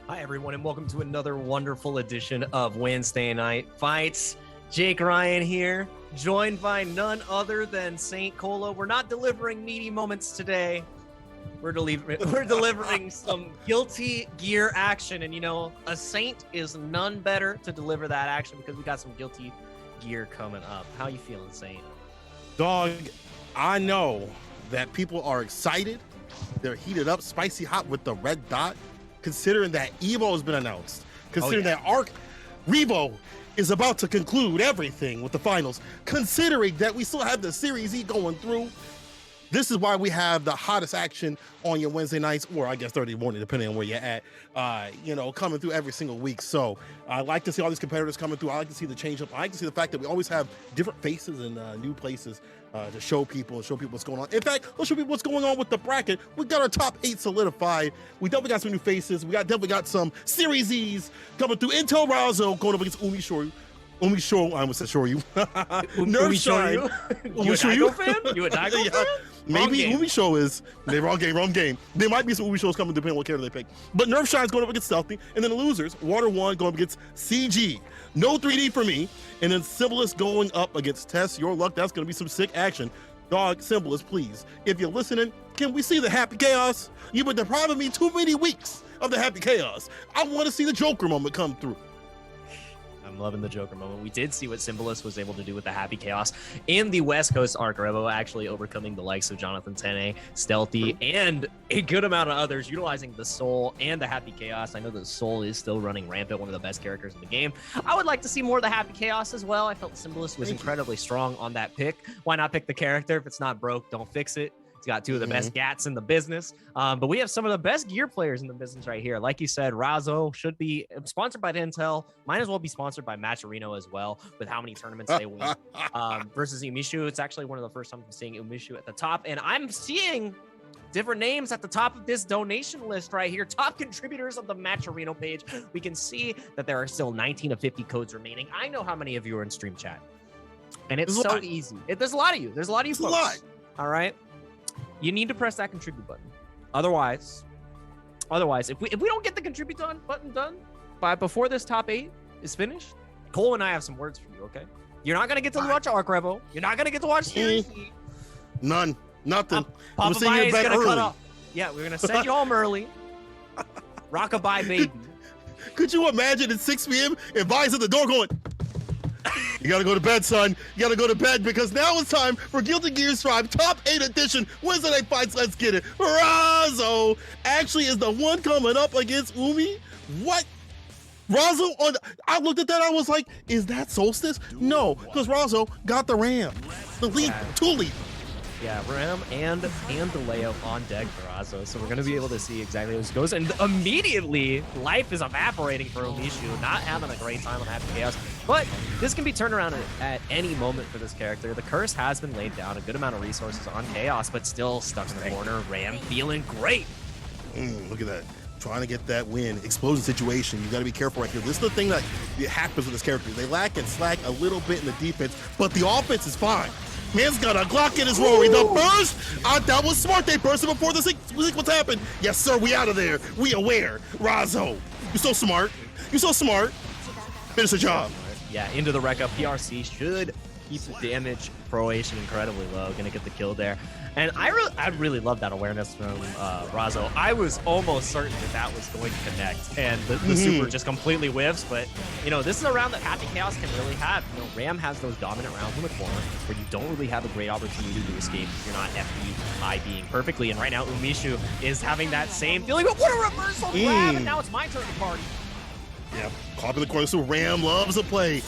Hi, everyone, and welcome to another wonderful edition of Wednesday Night Fights. Jake Ryan here, joined by none other than Saint Colo. We're not delivering meaty moments today. We're delivering some Guilty Gear action, and you know, a Saint is none better to deliver that action because we got some Guilty Gear coming up. How you feeling, Saint? Dog, I know that people are excited. They're heated up, spicy hot with the red dot. Considering that Evo has been announced, considering that Arc Revo is about to conclude everything with the finals, considering that we still have the Series E going through, this is why we have the hottest action on your Wednesday nights, or I guess Thursday morning, depending on where you're at, coming through every single week. So I like to see all these competitors coming through. I like to see the change up. I like to see the fact that we always have different faces and new places to show people what's going on. In fact, let's show people what's going on with the bracket. We got our top 8 solidified. We definitely got some new faces. We definitely got some Series E's coming through. Intel Razzo going up against Umishoryu. I almost said Shoryu. Nerfshine. You a Daigo fan? You a Daigo fan? Maybe Umisho is. Wrong game. There might be some Umishos coming depending on what character they pick. But Nerfshine's going up against Stealthy. And then the losers, Water 1 going up against CG. No 3D for me. And then Symbolist going up against Tess. Your luck, that's going to be some sick action. Dog, Symbolist, please. If you're listening, can we see the Happy Chaos? You've been depriving me too many weeks of the Happy Chaos. I want to see the Joker moment come through. I'm loving the Joker moment. We did see what Symbolist was able to do with the Happy Chaos in the West Coast arc, Revo, actually overcoming the likes of Jonathan Tene, Stealthy, and a good amount of others, utilizing the Soul and the Happy Chaos. I know the Soul is still running rampant, one of the best characters in the game. I would like to see more of the Happy Chaos as well. I felt Symbolist was incredibly strong on that pick. Why not pick the character? If it's not broke, don't fix it. He's got 2 of the best gats in the business. But we have some of the best gear players in the business right here. Like you said, Razzo should be sponsored by Intel. Might as well be sponsored by Matcherino as well, with how many tournaments they win. Versus Umishu, it's actually one of the first times I'm seeing Umishu at the top. And I'm seeing different names at the top of this donation list right here. Top contributors of the Matcherino page. We can see that there are still 19 of 50 codes remaining. I know how many of you are in stream chat. And it's so easy. There's a lot of you. There's a lot of you folks. All right. You need to press that contribute button. Otherwise, if we don't get the contribute button done before this top 8 is finished, Cole and I have some words for you, okay? You're not gonna get to watch Arc Revo. You're not gonna get to watch Series E. Nothing. Papa Baya is gonna cut off. Yeah, we're gonna send you home early. Rockabye baby. Could you imagine at 6 p.m. and Baya's at the door going, you gotta go to bed, son. You gotta go to bed because now it's time for Guilty Gear Strive Top 8 Edition Wednesday Night Fights. Let's get it. Razzo actually is the one coming up against Umi. What? Razzo I looked at that. I was like, is that Solstice? No, because Razzo got the Ram, the lead, 2 lead. Yeah, Ram and the layout on deck for Razzo. So we're going to be able to see exactly how this goes. And immediately, life is evaporating for Umishu, not having a great time on Happy Chaos. But this can be turned around at any moment for this character. The curse has been laid down, a good amount of resources on Chaos, but still stuck in the corner. Ram feeling great. Look at that. Trying to get that win. Explosion situation. You got to be careful right here. This is the thing that happens with this character. They lack and slack a little bit in the defense, but the offense is fine. Man's got a Glock in his Rory. The burst, that was smart. They bursted before the sequence happened. Yes, sir, we out of there. We aware. Razzo, you're so smart. You're so smart. Finish the job. Yeah, into the Rekka. PRC should keep the damage proration incredibly low. Gonna get the kill there. And I really love that awareness from Razzo. I was almost certain that was going to connect, and the super just completely whiffs. But you know, this is a round that Happy Chaos can really have. You know, Ram has those dominant rounds in the corner where you don't really have a great opportunity to escape if you're not FD being perfectly. And right now, Umishu is having that same feeling. But what a reversal grab! And now it's my turn to party. Yeah, caught in the corner. So Ram loves to play.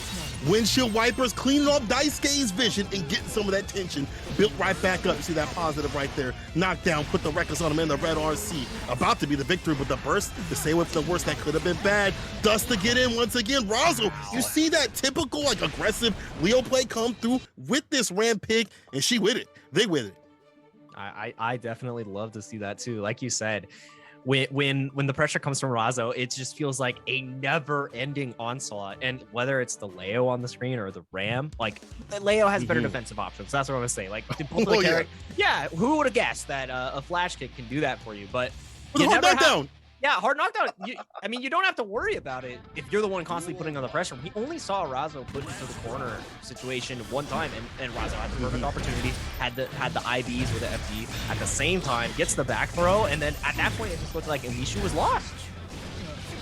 Windshield wipers cleaning off Daisuke's vision and getting some of that tension built right back up. You see that positive right there. Knockdown, put the records on him in the red RC. About to be the victory, but the burst to stay with the worst. That could have been bad. Dust to get in once again. Razzo, you see that typical like aggressive Leo play come through with this Ram pick, and she with it. They with it. I definitely love to see that too. Like you said, when the pressure comes from Razzo, it just feels like a never-ending onslaught. And whether it's the Leo on the screen or the Ram, like Leo has better defensive options. That's what I'm gonna say. Like, who would have guessed that a flash kick can do that for you? But you never have, Yeah, hard knockdown. I mean, you don't have to worry about it if you're the one constantly putting on the pressure. We only saw Razzo put into the corner situation one time, and Razzo had the perfect opportunity, had the IVs with the FD at the same time, gets the back throw, and then at that point, it just looked like Umishu was lost.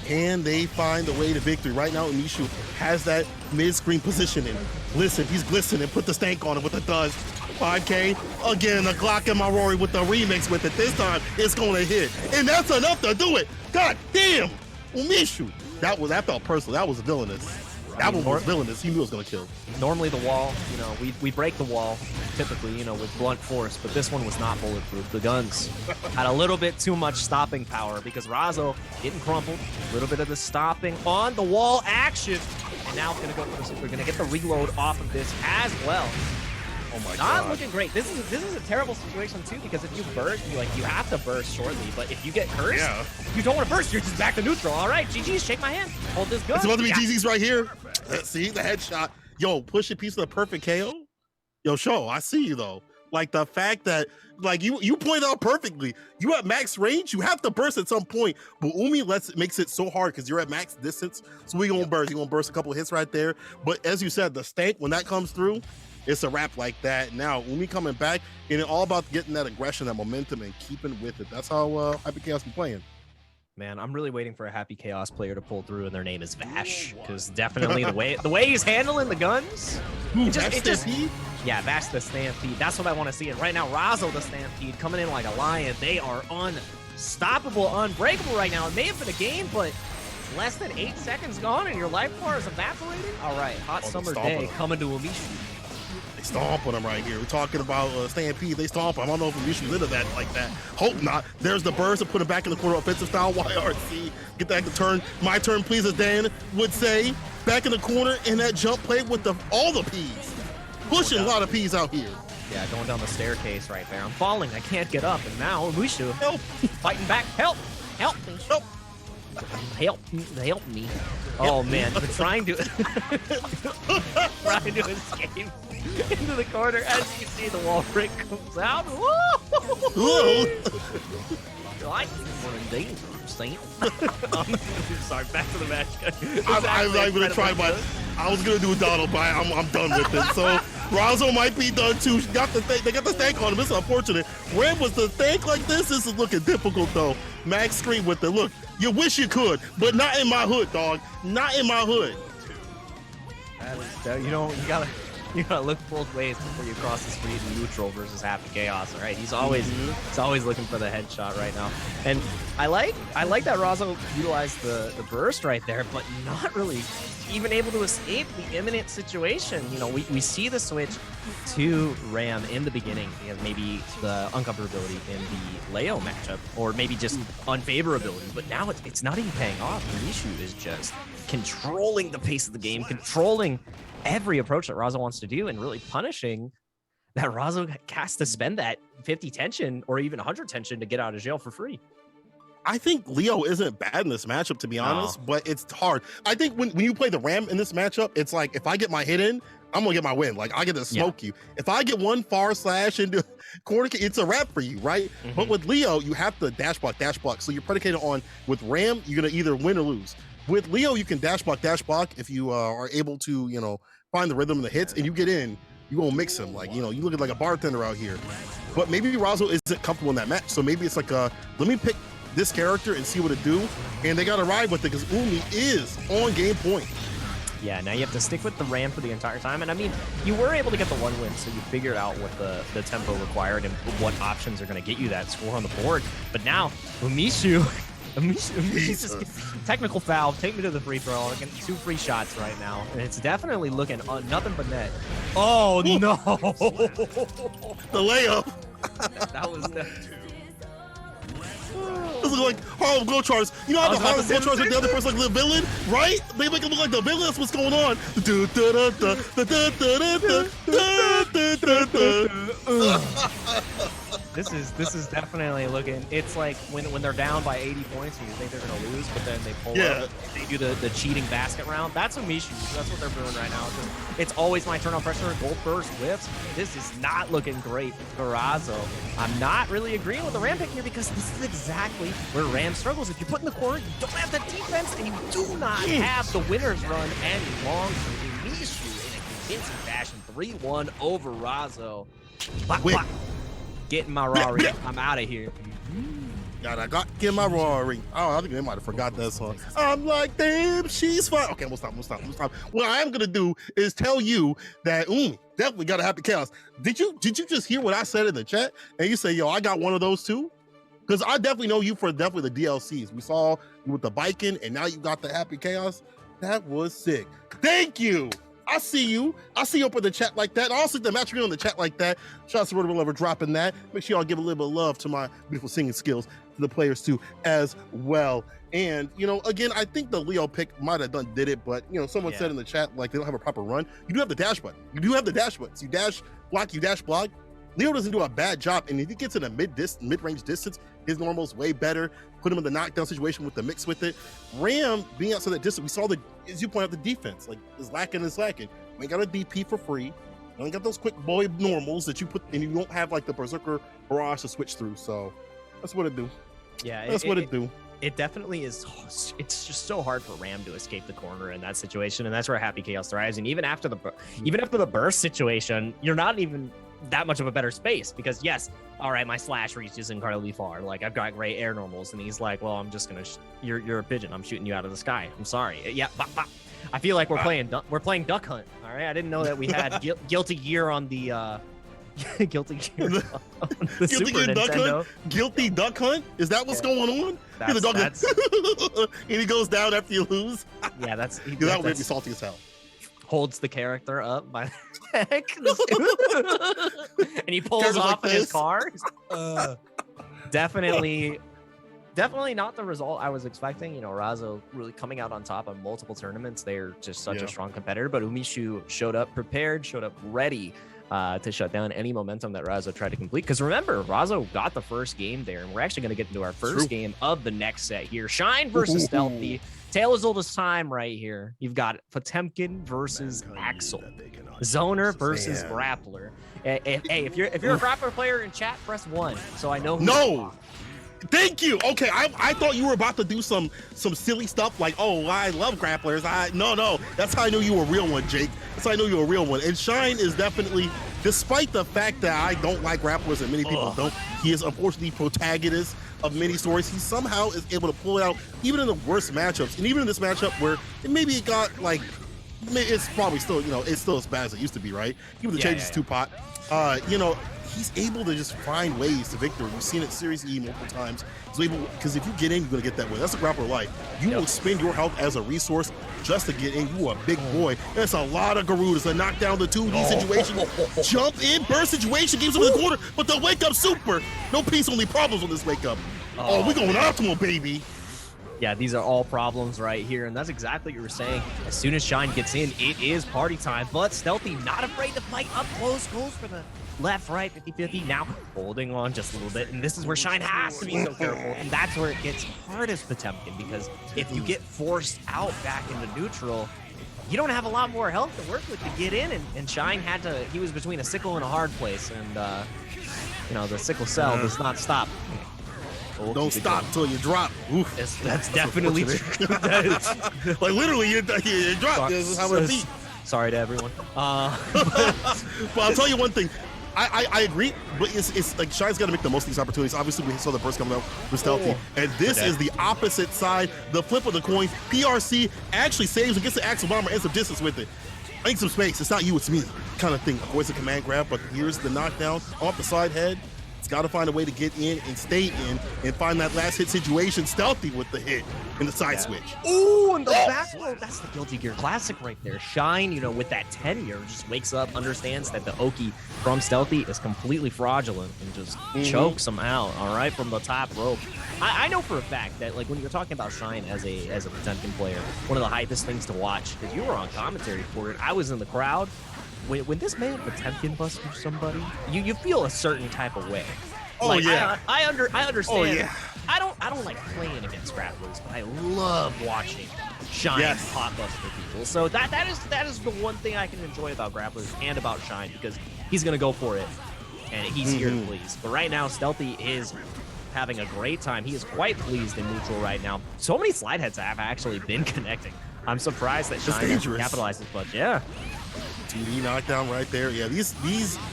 Can they find the way to victory? Right now, Umishu has that mid-screen positioning. Listen, he's glistening. Put the stank on him with the thuds. 5K. Again, a Glock and my Rory with the remix with it. This time, it's going to hit. And that's enough to do it. God damn. Umishu. That felt personal. That was villainous. That one was villainous. He knew it was going to kill. Normally the wall, we break the wall typically, with blunt force, but this one was not bulletproof. The guns had a little bit too much stopping power because Razzo getting crumpled, a little bit of the stopping on the wall action, and now it's going to go for we're going to get the reload off of this as well. Oh my God. Not looking great. This is a terrible situation too because if you burst, you have to burst shortly. But if you get cursed, you don't want to burst. You're just back to neutral. All right, GG's, shake my hand. Hold this gun. It's about to be GG's right here. See the headshot. Yo, push a piece of the perfect KO. Yo, show. I see you though. Like the fact that, like you pointed out perfectly. You at max range. You have to burst at some point. But Umi makes it so hard because you're at max distance. So we gonna burst. You gonna burst a couple hits right there. But as you said, the stank when that comes through. It's a wrap like that. Now, Umi coming back, and it's all about getting that aggression, that momentum, and keeping with it. That's how Happy Chaos be playing. Man, I'm really waiting for a Happy Chaos player to pull through, and their name is Vash, because definitely the way he's handling the guns. Yeah, Vash the Stampede. That's what I want to see. And right now, Razzo the Stampede coming in like a lion. They are unstoppable, unbreakable right now. It may have been a game, but less than 8 seconds gone, and your life bar is evaporating. All right, hot summer day coming to Umishu. They stomp on him right here. We're talking about Stampede. They stomp him. I don't know if Umishu's into that like that. Hope not. There's the burst to put him back in the corner, offensive style YRC. Get that turn. My turn, please, as Dan would say. Back in the corner, and that jump play with all the P's. Pushing a lot of P's out here. Yeah, going down the staircase right there. I'm falling. I can't get up. And now Umishu, help, fighting back. Help, help me. Help. Help me. Oh man, they're trying to escape into the corner. As you see, the wall break comes out. Whoa! Like one dangerous. Sorry, back to the match. I'm gonna try I was gonna do a Donald, but I'm done with it. So Razzo might be done too. They got the stank on him. It's unfortunate. Red was the stank like this. This is looking difficult though. Max screen with it. Look, you wish you could, but not in my hood, dog. Not in my hood. That is, you gotta look both ways before you cross the street in neutral versus Happy Chaos. All right, he's always looking for the headshot right now, and I like that Razzo utilized the burst right there, but not really even able to escape the imminent situation. We see the switch to Ram in the beginning, maybe the uncomfortability in the Leo matchup, or maybe just unfavorability, but now it's not even paying off. The issue is just controlling the pace of the game, controlling every approach that Razzo wants to do, and really punishing that Razzo has to spend that 50 tension or even 100 tension to get out of jail for free. I think Leo isn't bad in this matchup, to be honest, but it's hard. I think when you play the Ram in this matchup, it's like, if I get my hit in, I'm gonna get my win. Like, I get to smoke you. If I get one far slash into corner, it's a wrap for you, right? But with Leo, you have to dash block. So you're predicated on, with Ram, you're gonna either win or lose. With Leo, you can dash block if you are able to, find the rhythm of the hits, and you get in, you're gonna mix them. Like, you look like a bartender out here. But maybe Razzo isn't comfortable in that match. So maybe it's like, let me pick this character and see what it do. And they gotta ride with it because Umi is on game point. Yeah, now you have to stick with the Ram for the entire time. And I mean, you were able to get the one win, so you figured out what the tempo required and what options are going to get you that score on the board. But now, Umishu just technical foul, take me to the free throw. Again, 2 free shots right now. And it's definitely looking nothing but net. Oh, no. The layup. That was This looks like Harlem Globetrotters. You know how the Harlem Globetrotters make the other person like the villain, right? They make it look like the villain. That's what's going on. This is definitely looking. It's like when they're down by 80 points and you think they're gonna lose, but then they pull up. They do the cheating basket round. That's Umishu. That's what they're doing right now. It's always my turn on pressure. Gold burst whips. This is not looking great for Razzo. I'm not really agreeing with the Ram pick here because this is exactly where Ram struggles. If you put in the corner, you don't have the defense, and you do not have the winner's run any longer. Umishu in a convincing fashion, 3-1 over Razzo. Getting my Rari. I'm out of here. Gotta get my Rory. Oh, I think they might have forgot that song. I'm like, damn, she's fine. Okay, we'll stop. What I am gonna do is tell you that definitely gotta have the chaos. Did you just hear what I said in the chat? And you say, yo, I got one of those too? Because I definitely know you for definitely the DLCs. We saw you with the biking, and now you got the happy chaos. That was sick. Thank you. I see you. I see you up in the chat like that. I also see the match in the chat like that. Shout out to Roto Lover dropping that. Make sure y'all give a little bit of love to my beautiful singing skills, to the players too, as well. And, you know, again, I think the Leo pick might have did it, but, you know, someone said in the chat, like, they don't have a proper run. You do have the dash button. You do have the dash buttons. You dash block, you dash block. Leo doesn't do a bad job, and if he gets in a mid-range distance, his normal is way better. Put him in the knockdown situation with the mix with it. Ram being outside that distance, we saw as you point out, the defense like is lacking. We ain't got a DP for free. We ain't got those quick boy normals that you put, and you don't have like the Berserker barrage to switch through. So that's what it do. Yeah, that's what it do. It definitely is. It's just so hard for Ram to escape the corner in that situation, and that's where Happy Chaos thrives. And even after the burst situation, you're not even that much of a better space because yes, all right, my slash reaches incredibly far. Like I've got great air normals, and he's like, well, I'm just gonna. You're a pigeon. I'm shooting you out of the sky. I'm sorry. Yeah, I feel like we're playing Duck Hunt. All right, I didn't know that we had Guilty Gear on the Guilty Gear on the Guilty Super Gear Duck Nintendo. Hunt? Guilty Duck Hunt? Is that what's going on? That's, the dog and he goes down after you lose. Yeah, that would make me salty as hell. Holds the character up by the neck, and he pulls off in his car. Definitely not the result I was expecting. You know, Razzo really coming out on top on multiple tournaments. They're just such a strong competitor, but Umishu showed up prepared, showed up ready to shut down any momentum that Razzo tried to complete. Because remember, Razzo got the first game there, and we're actually going to get into our first game of the next set here. Shine versus Stealthy. Tale as old as time right here. You've got Potemkin versus Axel. Zoner versus Grappler. Hey, if you're a Grappler player in chat, press 1 so I know who you are. Thank you. Okay, I thought you were about to do some silly stuff like, oh, I love grapplers. No. That's how I knew you were a real one, Jake. That's how I knew you were a real one. And Shine is definitely, despite the fact that I don't like grapplers and many people don't, he is unfortunately protagonist of many stories. He somehow is able to pull it out even in the worst matchups. And even in this matchup where maybe it got like, it's probably still, you know, it's still as bad as it used to be, right? Even the changes to pot, you know, he's able to just find ways to victory. We've seen it Series E multiple times. He's able, because if you get in, you're gonna get that way. That's a grappler life. You will spend your health as a resource just to get in. You are a big boy. That's a lot of Garudas to knock down the 2D situation. Jump in, burst situation, gives him the corner, but the wake up super. No peace, only problems on this wake up. We going optimal, baby. Yeah, these are all problems right here, and that's exactly what you were saying. As soon as Shine gets in, it is party time, but Stealthy not afraid to fight up close. Goes for the left, right, 50-50. Now holding on just a little bit, and this is where Shine has to be so careful, and that's where it gets hardest Potemkin, because if you get forced out back into neutral, you don't have a lot more health to work with to get in, and Shine had to, he was between a sickle and a hard place, and you know, the sickle cell does not stop. Don't stop till you drop. Oof. That's definitely true. Like literally, you drop. This is how it be. Sorry to everyone. But I'll tell you one thing. I agree, but it's like Shine's got to make the most of these opportunities. Obviously, we saw the burst coming out with Stealthy, and this is the opposite side, the flip of the coin. PRC actually saves and gets the Axel Bomber and some distance with it. I need some space. It's not you, it's me, kind of thing. Avoids the command grab, but here's the knockdown off the side head. It's got to find a way to get in and stay in and find that last hit situation. Stealthy with the hit and the side switch. Ooh, and the back row. That's the Guilty Gear Classic right there. Shine, you know, with that tenure, just wakes up, understands that the Oki from Stealthy is completely fraudulent and just chokes him out, all right, from the top rope. I know for a fact that, like, when you're talking about Shine as a Potemkin player, one of the hypest things to watch, because you were on commentary for it, I was in the crowd. when this man Potemkin busters somebody, you feel a certain type of way. Oh like, yeah, I understand. Oh yeah. I don't like playing against grapplers, but I love watching Shine pot buster people. So that is the one thing I can enjoy about grapplers and about Shine, because he's gonna go for it and he's here to please. But right now, Stealthy is having a great time. He is quite pleased in neutral right now. So many slide heads have actually been connecting. I'm surprised that Shine hasn't capitalized as much. Yeah. TD knockdown right there. Yeah, these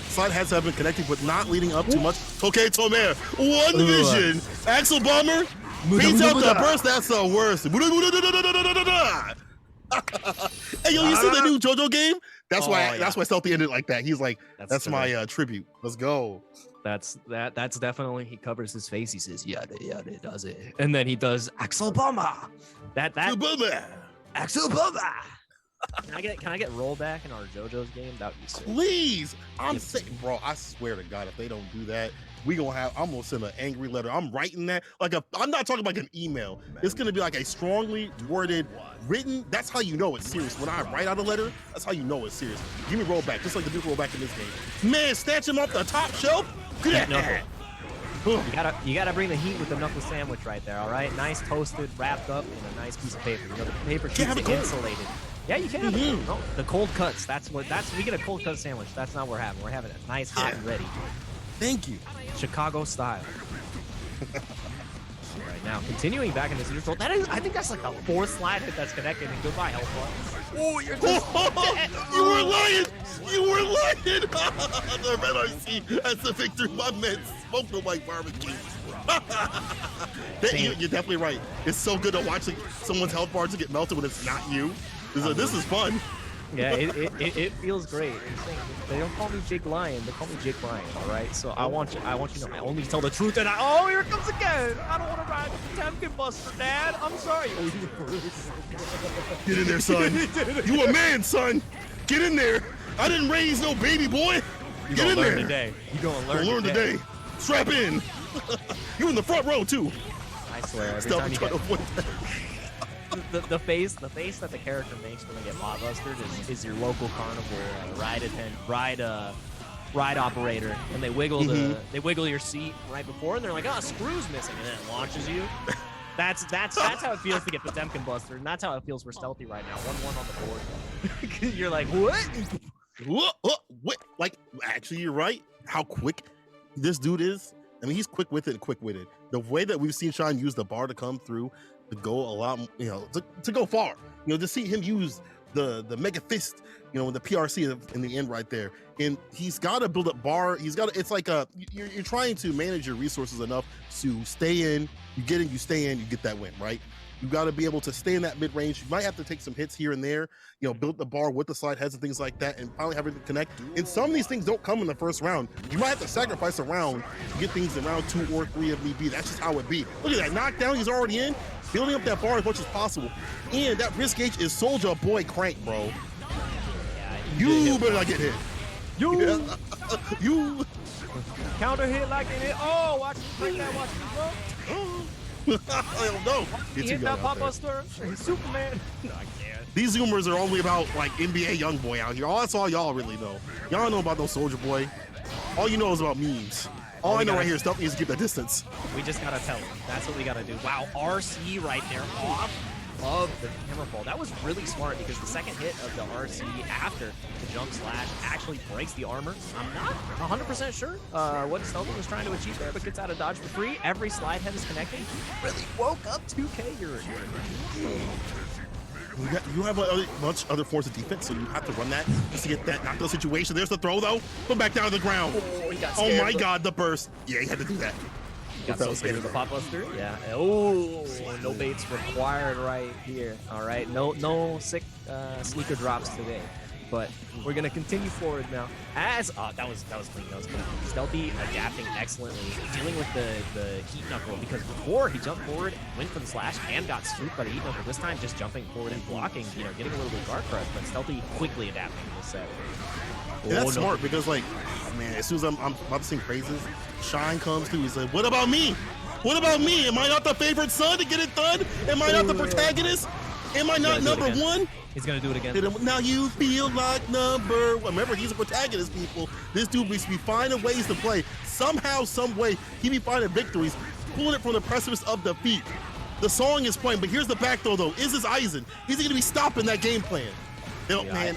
slide heads have been connecting, but not leading up too much. Okay, Tomer, one vision. Axel Bomber beats out the burst. That's the worst. Hey, yo, you see the new JoJo game? That's why Stealthy ended like that. He's like, that's my tribute. Let's go. That's definitely, he covers his face. He says, yada yada, does it, and then he does Axel Bomber. Axel Bomber. Can I get rollback in our JoJo's game? That would be sick. Please, I'm saying, bro. I swear to God, if they don't do that, I'm gonna send an angry letter. I'm writing that I'm not talking like an email. It's gonna be like a strongly worded, written. That's how you know it's serious. When I write out a letter, that's how you know it's serious. Give me rollback, just like the big rollback in this game. Man, snatch him off the top shelf. You gotta bring the heat with the knuckle sandwich right there. All right, nice toasted, wrapped up in a nice piece of paper. You know, the paper keeps it insulated. Yeah, you can have it. No, the cold cuts. We get a cold cut sandwich. That's not what we're having. We're having it nice, hot, and ready. Thank you. Chicago style. Right now, continuing back in this neutral. I think that's like the fourth slide hit that's connected. And goodbye, Alpha. Oh, you're just you were lying. You were lying. The red RC has the victory. My man smoked them like barbecue. You're definitely right. It's so good to watch someone's health bar to get melted when it's not you. This is fun. Yeah, it feels great. They don't call me Jake Lion. They call me Jake Lion. All right. So I want you to know I only tell the truth. And here it comes again. I don't want to ride the Potemkin Buster, Dad. I'm sorry. Get in there, son. You a man, son. Get in there. I didn't raise no baby boy. Get in there. Today. You gonna learn today. Strap in. You in the front row too. I swear. Every time you get the face that the character makes when they get pot bustered is your local carnival ride operator, and they wiggle your seat right before, and they're like, screw's missing, and then it launches you. That's how it feels to get Potemkin bustered, and that's how it feels for Stealthy right now. 1-1 on the board. You're like, what? Like, actually, you're right. How quick this dude is. I mean, he's quick with it and quick-witted. The way that we've seen Shine use the bar to come through, to go a lot, to go far, to see him use the mega fist, in the PRC in the end right there, and he's got to build up bar. It's like you're trying to manage your resources enough to stay in. You get in, you stay in, you get that win, right? You got to be able to stay in that mid range. You might have to take some hits here and there, build the bar with the slide heads and things like that, and finally have it connect. And some of these things don't come in the first round. You might have to sacrifice a round to get things in round 2 or 3 if need be. That's just how it be. Look at that knockdown. He's already in, building up that bar as much as possible. And that risk gauge is Soldier Boy crank, bro. Yeah, you better not get hit. You counter hit like it hit. Oh, watch me break that. Watch me, bro. I don't know. He hit that pop buster. He's Superman. No, I can't. These Zoomers are only about like NBA YoungBoy out here. That's all y'all really know. Y'all know about no Soldier Boy. All you know is about memes. All I know right here is Stealthy needs to keep that distance. We just gotta tell him. That's what we gotta do. Wow, RC right there off of the hammerfall. That was really smart because the second hit of the RC after the jump slash actually breaks the armor. I'm not 100% sure what Stealthy was trying to achieve there, but gets out of dodge for free. Every slide head is connecting. Really woke up 2K. You have much other forms of defense, so you have to run that just to get that knockdown situation. There's the throw, though. Put back down to the ground. Oh my God, the burst. Yeah, he had to do that. Got so scared of the pop buster. Yeah. Oh, no baits required right here. All right. No sick sneaker drops today. But we're gonna continue forward now. As that was clean. That was clean. Stealthy adapting excellently, dealing with the heat knuckle, because before he jumped forward, went for the slash, and got swooped by the heat knuckle. This time, just jumping forward and blocking, getting a little bit of guard crush. But Stealthy quickly adapting this set. Yeah, that's smart because, like, man, as soon as I'm about to sing praises, Shine comes through. He's like, "What about me? What about me? Am I not the favorite son to get it done? Am I not the protagonist?" Am I not number one? He's gonna do it again. Now you feel like number one. Remember, he's a protagonist, people. This dude be finding ways to play. Somehow, some way, he be finding victories, pulling it from the precipice of defeat. The song is playing, but here's the back though. Is this Aizen? Is he gonna be stopping that game plan? Man,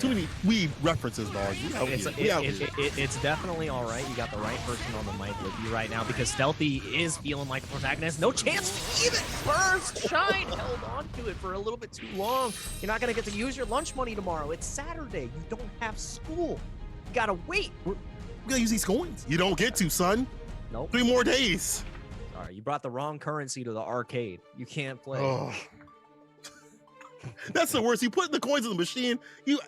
too many weeb references, dog. It's definitely all right. You got the right person on the mic with you right now because Stealthy is feeling like a protagonist. No chance to even burst. Shine held on to it for a little bit too long. You're not going to get to use your lunch money tomorrow. It's Saturday. You don't have school. You got to wait. We're going to use these coins. You don't get to, son. Nope. 3 more days. Sorry, you brought the wrong currency to the arcade. You can't play. Oh. That's the worst. You put the coins in the machine. You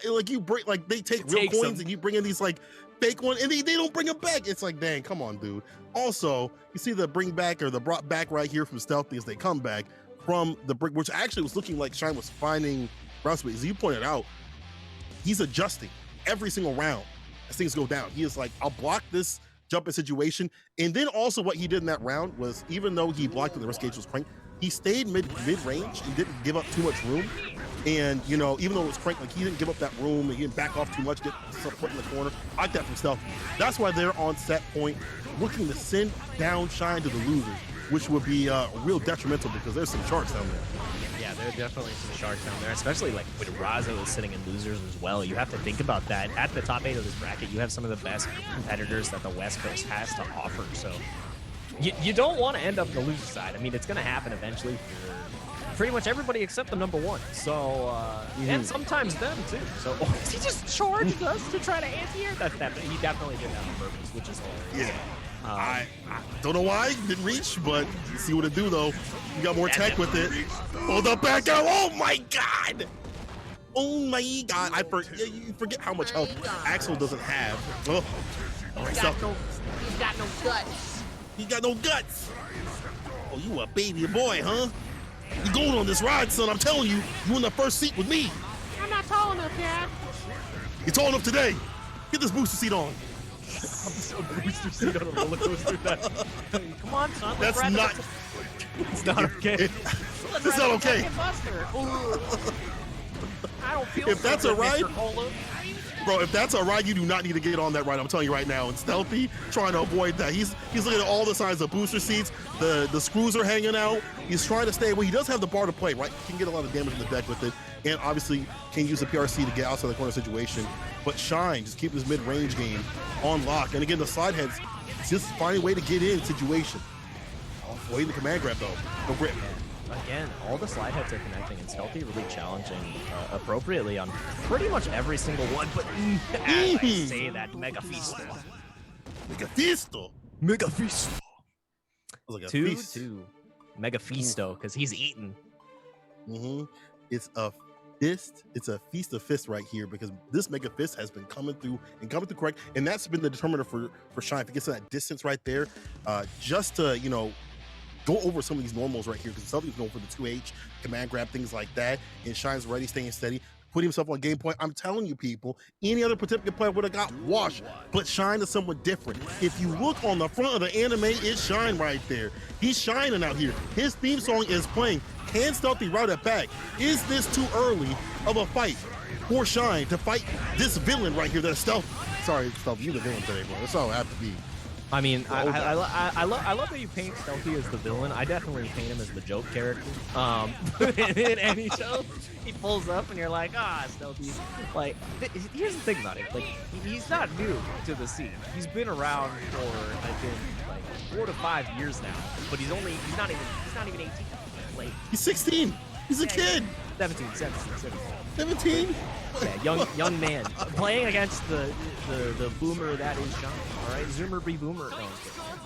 bring they take real coins and you bring in these like fake ones, and they don't bring them back. It's like, dang, come on, dude. Also, you see the bring back or the brought back right here from Stealthy as they come back from the brick, which actually was looking like Shine was finding round space. As you pointed out, he's adjusting every single round as things go down. He is like, I'll block this jumping situation, and then also what he did in that round was, even though he blocked and the rest gauge was cranked, he stayed mid-range and didn't give up too much room. And, you know, even though it was cranked, like he didn't give up that room and he didn't back off too much, get some foot in the corner. I like that from Stealthy. That's why they're on set point, looking to send down Shine to the losers, which would be real detrimental because there's some sharks down there. Yeah, there are definitely some sharks down there, especially like with Razzo is sitting in losers as well. You have to think about that. At the top 8 of this bracket, you have some of the best competitors that the West Coast has to offer. So you don't want to end up the loser side. I mean, it's going to happen eventually for pretty much everybody except the number 1. So, and sometimes them too. So, he just charged us to try to anti-air that. He definitely did that on purpose, which is hilarious. Yeah. I don't know why, didn't reach, but you see what it do though. You got more tech with it. Hold up, back out. Oh my God. Oh my God. You forget how much health Axel doesn't have. Oh. He's got no guts. He got no guts. Oh, you a baby boy, huh? You going on this ride, son. I'm telling you, you in the first seat with me. I'm not tall enough, Dad. You're tall enough today. Get this booster seat on. Booster seat on a roller coaster. Come on, son. That's not. It's not okay. It's not okay. I don't feel. If that's a ride, bro, if that's a ride, you do not need to get on that ride. I'm telling you right now. And Stealthy trying to avoid that. He's looking at all the signs of booster seats. The screws are hanging out. He's trying to stay away. He does have the bar to play, right? He can get a lot of damage in the deck with it, and obviously can use the PRC to get outside the corner situation. But Shine just keep his mid-range game on lock. And again, the side heads just finding a way to get in situation. Waiting the command grab though. The rip. Again, all the slide heads are connecting, and Stealthy really challenging appropriately on pretty much every single one. But as I say that, Mega Feasto. Mega Feasto. Mega Feasto. Like 2-2. Mega Feasto, because he's eating. It's a fist. It's a feast of fists right here, because this Mega Fist has been coming through correct, and that's been the determiner for Shine. If he gets to that distance right there, just to, you know, go over some of these normals right here, because Stealthy's going for the 2H, command grab, things like that, and Shine's ready, staying steady, put himself on game point. I'm telling you, people, any other Pacific player would have got washed, but Shine is somewhat different. If you look on the front of the anime, it's Shine right there. He's shining out here. His theme song is playing. Can Stealthy route it back? Is this too early of a fight for Shine to fight this villain right here? That's Stealthy. Sorry, Stealthy, you're the villain today, bro. That's all I have to be. I mean, I love that you paint Stealthy as the villain. I definitely paint him as the joke character. In any show, he pulls up and you're like, Stealthy. Like, here's the thing about it. Like, he's not new to the scene. He's been around for, I think, like 4 to 5 years now. But he's not even 18. Like, he's 16. He's a kid. 17. 17. Yeah, young man playing against the boomer that is Shine. All right, Zoomer be boomer. No,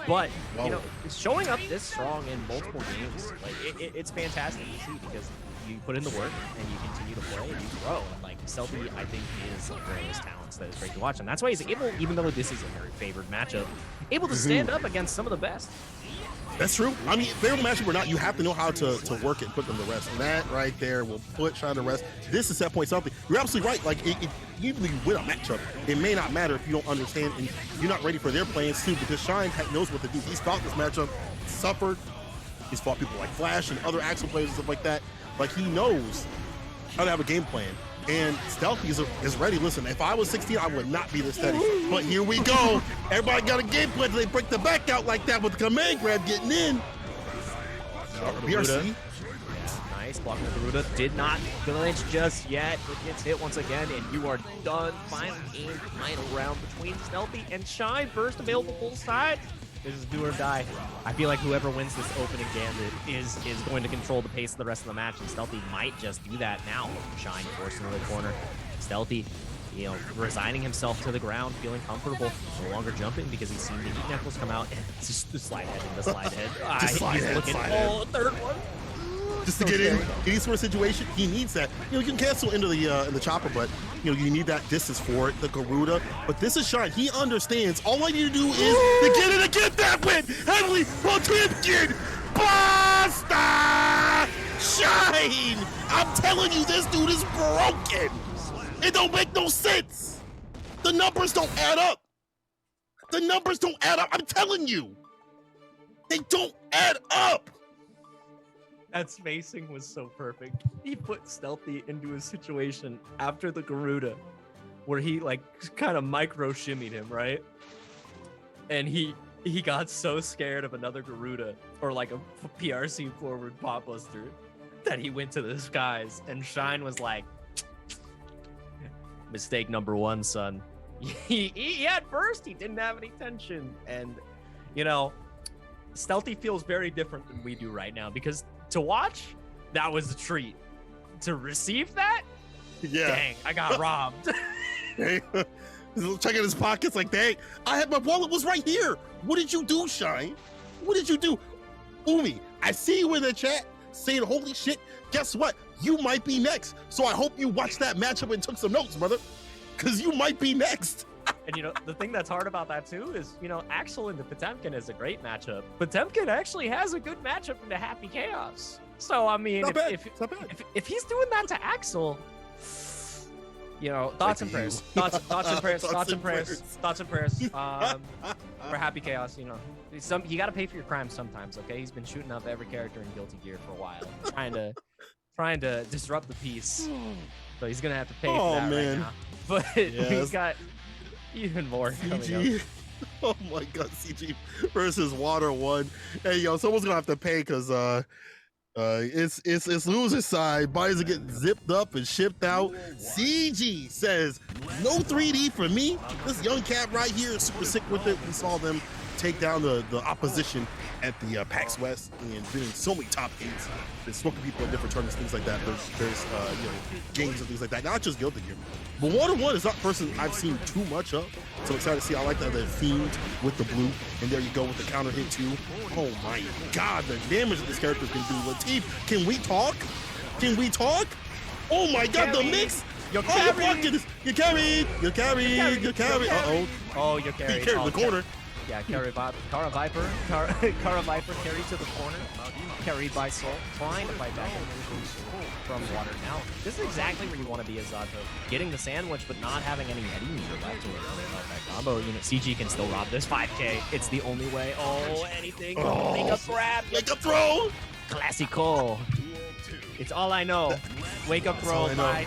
but you know, showing up this strong in multiple games, like it's fantastic to see, because you put in the work and you continue to play and you grow. And like Stealthy, I think, is one of those talents that is great to watch, and that's why he's able, even though this is a very favored matchup, able to stand up against some of the best. That's true. I mean, favorable matchup or not, you have to know how to work it and put them to rest. And that right there will put Shine to rest. This is set point something. You're absolutely right. Like, even if you win a matchup, it may not matter if you don't understand and you're not ready for their plans too, because Shine knows what to do. He's fought this matchup, suffered. He's fought people like Flash and other Axel players and stuff like that. Like, he knows how to have a game plan. And Stealthy is ready. Listen, if I was 16, I would not be this steady. But here we go. Everybody got a game plan. They break the back out like that with the command grab getting in. BRC. Nice block with Garuda. Did not flinch just yet. It gets hit once again, and you are done. Final game, final round between Stealthy and Shine. First available full side. This is do or die. I feel like whoever wins this opening gambit is going to control the pace of the rest of the match, and Stealthy might just do that now. Shine forced into the corner. Stealthy, you know, resigning himself to the ground, feeling comfortable, no longer jumping because he's seen the heat knuckles come out, and it's just the slide head and the slide head. He's looking, oh, third one. Just to get in any sort of situation, he needs that. You know, you can cancel into the chopper, but you know, you need that distance for it, the Garuda. But this is Shine. He understands. All I need to do is to get in and get that win. Heavily Potemkin. Basta! Shine! I'm telling you, this dude is broken. It don't make no sense. The numbers don't add up. The numbers don't add up. I'm telling you. They don't add up. That spacing was so perfect. He put Stealthy into a situation after the Garuda where he like kind of micro shimmied him, right? And he got so scared of another Garuda or like a PRC forward pop buster that he went to the skies, and Shine was like, mistake number one, son. He at first he didn't have any tension, and you know, Stealthy feels very different than we do right now, because to watch, that was a treat. To receive that, yeah, dang, I got robbed. Checking his pockets like, dang, I had my wallet was right here. What did you do, Shine? What did you do? Umi, I see you in the chat saying, holy shit, guess what? You might be next. So I hope you watched that matchup and took some notes, brother, because you might be next. And you know, the thing that's hard about that too is, you know, Axel into Potemkin is a great matchup. Potemkin actually has a good matchup into Happy Chaos. So I mean, if he's doing that to Axel, you know, thoughts and prayers. Thoughts and prayers. For Happy Chaos, you know, you got to pay for your crimes sometimes. Okay, he's been shooting up every character in Guilty Gear for a while, trying to disrupt the peace. So he's gonna have to pay for that right now. But we got even more coming up. Oh my god, CG versus Water 1. Hey yo, someone's gonna have to pay because it's loser's side. Bodies are getting zipped up and shipped out. CG says no 3D for me. This young cat right here is super sick with it. We saw them take down the opposition at the PAX West and doing so many top 8s. Been smoking people in different tournaments, things like that. There's you know, games and things like that. Not just Guilty Gear. But Water 1 is not a person I've seen too much of. So I'm excited to see. I like that the Fiend with the blue. And there you go with the counter hit too. Oh my god, the damage that this character can do. Latif, can we talk? Can we talk? Oh my god, the mix! You're carried! You're carried! You're carried! You're carried! Uh-oh. Oh, you're carried. He carried the corner. Yeah, Kara Viper carried to the corner, carried by Soul, trying to fight back from Water. Now, this is exactly where you want to be as Zato. Getting the sandwich, but not having any Eddie meter left to that combo. You know, CG can still rob this 5K. It's the only way. Oh, anything. Oh, make a grab. Make a throw. Classico. It's all I know. Wake up throw by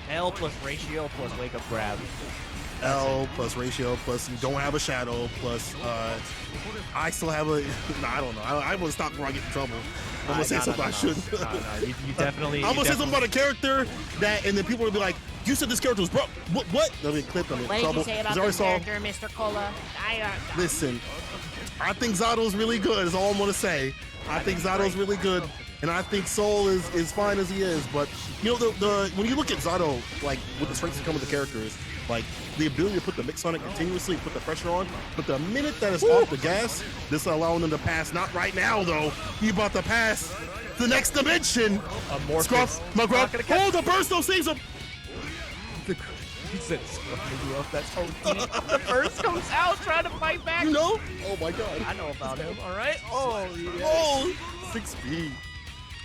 L plus ratio plus wake up grab. L plus ratio plus you don't have a shadow plus I still have a I don't know. I want to stop before I get in trouble. I'm gonna say something I shouldn't. No, you definitely. I'm gonna say something about a character that, and then people will be like, "You said this character was broke. What?" Let me clip them in trouble. What did you say about this character, Mr. Cola? Listen, I think Zato's really good. Is all I'm gonna say. I think Zato's really good, and I think Soul is fine as he is. But you know, the when you look at Zato, like with the strengths that come with the characters, like the ability to put the mix on it continuously, put the pressure on, but the minute that it's off the gas, this is allowing them to pass. Not right now though. You about to pass the next dimension. Scruff, McGruff, hold the burst, those things up. He said Scruff, that's OP. The burst comes out trying to fight back. You know? Oh my god. I know about him, all right? Oh, yeah. Oh, 6 speed.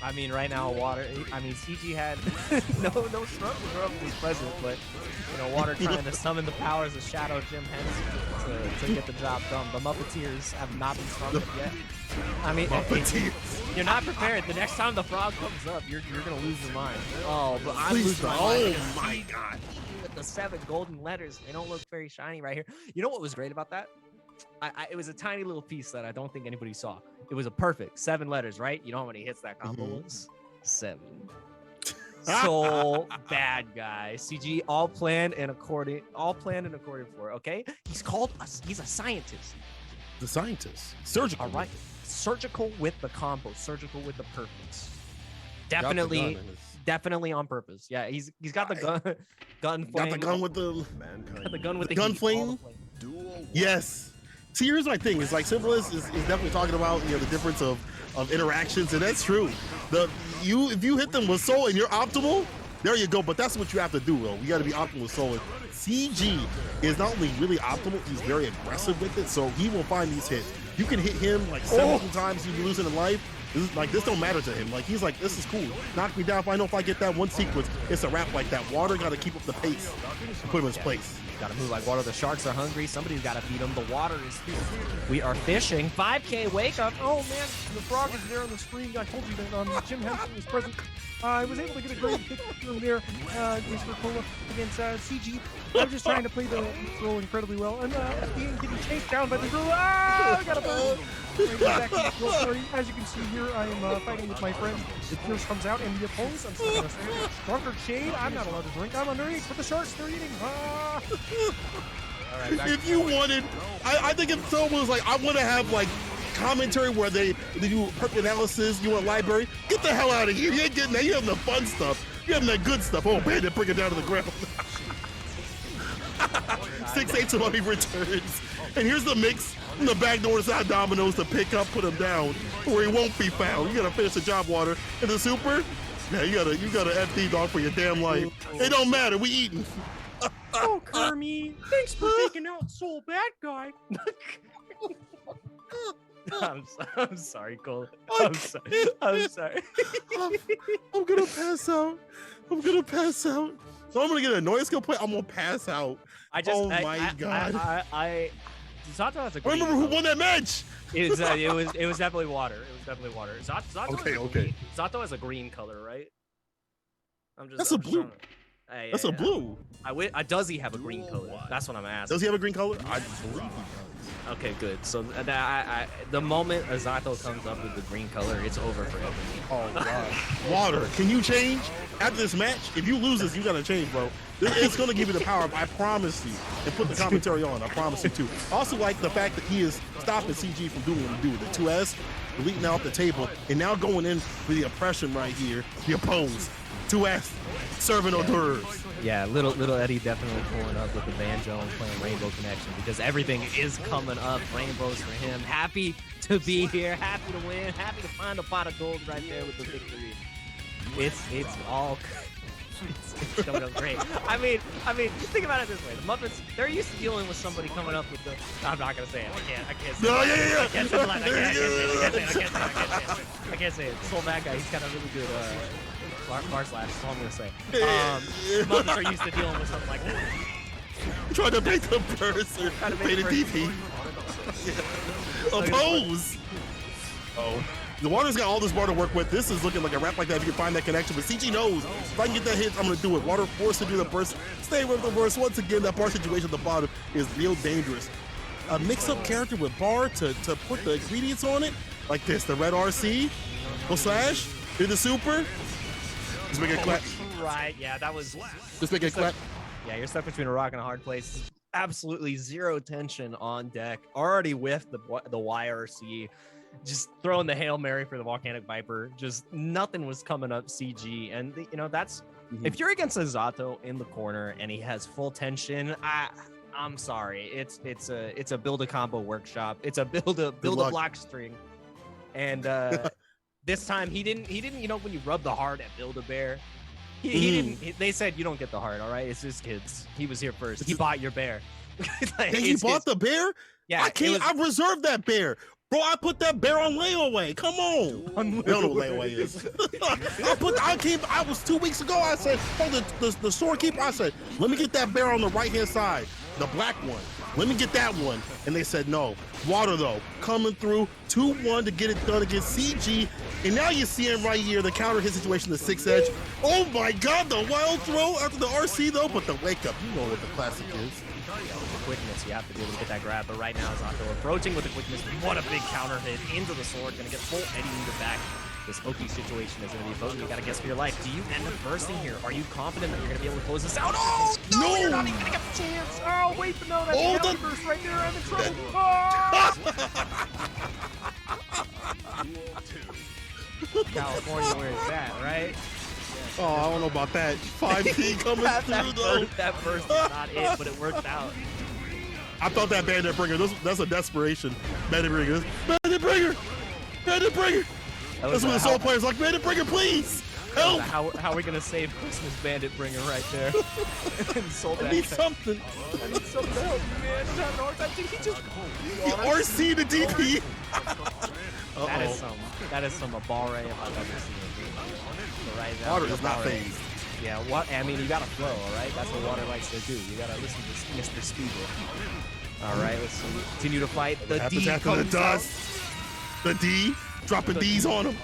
I mean, right now, water. I mean, CG had no struggle was present, but you know, water trying to summon the powers of Shadow Jim Henson to get the job done. The Muppeteers have not been summoned yet. I mean, you're not prepared. The next time the frog comes up, you're gonna lose your mind. Oh, but I'm losing my mind. Oh my god! With the 7 golden letters, they don't look very shiny right here. You know what was great about that? It was a tiny little piece that I don't think anybody saw. It was a perfect 7 letters, right? You know how many hits that combo was? 7. So bad, guys. CG all planned and according for. Okay, he's a scientist. The scientist, surgical. All right, surgical with the combo, surgical with the purpose. Definitely on purpose. Yeah, he's got the gun flame. Got the gun with the gun flame. Yes. See, here's my thing. It's like Simplest is definitely talking about the difference of interactions, and that's true. If you hit them with soul and you're optimal, there you go. But that's what you have to do, though. You got to be optimal with soul. And CG is not only really optimal, he's very aggressive with it, so he will find these hits. You can hit him like 17 times, you'll be losing in life. This don't matter to him. Like, he's like, this is cool. Knock me down. If I know if I get that one sequence, it's a wrap like that. Water got to keep up the pace and put him in his place. Got to move like water. The sharks are hungry. Somebody's got to feed them. The water is here. We are fishing. 5K wake up. Oh, man. The frog is there on the screen. I told you that Jim Henson was present. I was able to get a great hit from there, Mr. Cola, against CG. I was just trying to play the role incredibly well. And at the end, getting chased down by the girl. I got a burn. Back in the field story. As you can see here, I am fighting with my friend. The Pierce comes out and the opponents. I'm still gonna say drunkard shade. I'm not allowed to drink. I'm underage, but the sharks, they're eating. All right, if you wanted, I think if someone was like, I want to have like commentary where they do perp analysis, you want library, get the hell out of here. You ain't getting that. You having the fun stuff. You having that good stuff. Oh man, they bring it down to the ground. 6-8 to money returns. And here's the mix from the back door side dominoes to pick up, put him down where he won't be found. You gotta finish the job, Water. And the super, yeah, you gotta FD dog for your damn life. It don't matter, we eating. Oh, Kermie, thanks for taking out Soul Bad Guy. I'm sorry, Cole. I'm sorry. I'm gonna pass out. So I'm gonna get a noise skill play. I'm gonna pass out. Oh my god. Zato has a green. Remember who won that match? It was definitely water. Zato okay. Zato has a green color, right? That's a blue. That's a blue. Does he have a green color? That's what I'm asking. Does he have a green color? I believe he does. Okay, good. So the moment Zato comes up with the green color, it's over for him. Oh god. Water, can you change after this match? If you lose this, you gotta change, bro. It's gonna give you the power. I promise you. And put the commentary on. I promise you too. I also like the fact that he is stopping CG from doing what he do. The 2S deleting out the table and now going in for the oppression right here. The opposed 2S serving hors d'oeuvres. Yeah, little Eddie definitely pulling up with the banjo and playing Rainbow Connection because everything is coming up. Rainbows for him. Happy to be here. Happy to win. Happy to find a pot of gold right there with the victory. It's all. It's coming up great. I mean, think about it this way: the Muppets, they're used to dealing with somebody coming up with the. I'm not gonna say it. I can't say it. I can't say it. I can't say it. Soul Bad Guy, he's got a really good bar slash. That's all I'm gonna say. Muppets are used to dealing with something like that. Trying to make the purse or pay the DP. Oppose. Oh. The Water's got all this bar to work with. This is looking like a wrap like that if you can find that connection. But CG knows if I can get that hit, I'm going to do it. Water forced to do the burst. Stay with the burst. Once again, that bar situation at the bottom is real dangerous. A mix-up character with bar to put the ingredients on it, like this. The red RC, go slash, do the super. Just make it clap. Right, yeah, that was... Just make it clap. Yeah, you're stuck between a rock and a hard place. Absolutely zero tension on deck. Already with the YRC. Just throwing the Hail Mary for the Volcanic Viper. Just nothing was coming up CG. And, that's... If you're against a Zato in the corner and he has full tension, I'm sorry. It's a build a combo workshop. It's a build a block string. And this time he didn't, when you rub the heart at Build-A-Bear, he didn't, they said you don't get the heart, all right? It's just kids. He was here first. He bought your bear. He bought the bear? Yeah. I reserved that bear. Bro, I put that bear on layaway. Come on. They don't know what layaway is. I was 2 weeks ago. I said, the storekeeper, I said, let me get that bear on the right-hand side, the black one. Let me get that one. And they said, no. Water, though, coming through 2-1 to get it done against CG. And now you see him right here, the counter hit situation, the 6 edge. Oh my God, the wild throw after the RC, though, but the wake up, you know what the classic is. With the quickness, you have to be able to get that grab. But right now, Zato approaching with the quickness. What a big counter hit into the sword. Gonna get full Eddie into back. This Oki situation is gonna be potent. You gotta guess for your life. Do you end up bursting here? Are you confident that you're gonna be able to close this out? Oh, no! You're not even gonna get the chance. Oh, wait, but no, that's the burst right there. I'm in trouble. California, where is that, right? Oh, I don't know about that. 5P coming through, though. That burst is not it, but it worked out. I thought that Bandit Bringer, that's a desperation. Bandit Bringer. Bandit Bringer! Bandit Bringer! That's when the soul players like, Bandit Bringer, please! Help! How are we going to save Christmas Bandit Bringer right there? I need something. I need something to help you, man. He's having a hard time. He just... RC the DP! That is some Abare if I've ever seen it. So right now, Water is not phased. Yeah, I mean, you got to flow, all right? That's what water likes to do. You got to listen to Mr. Speeder. All right, let's see. Continue to fight. The D after the dust. The D, dropping D's on him.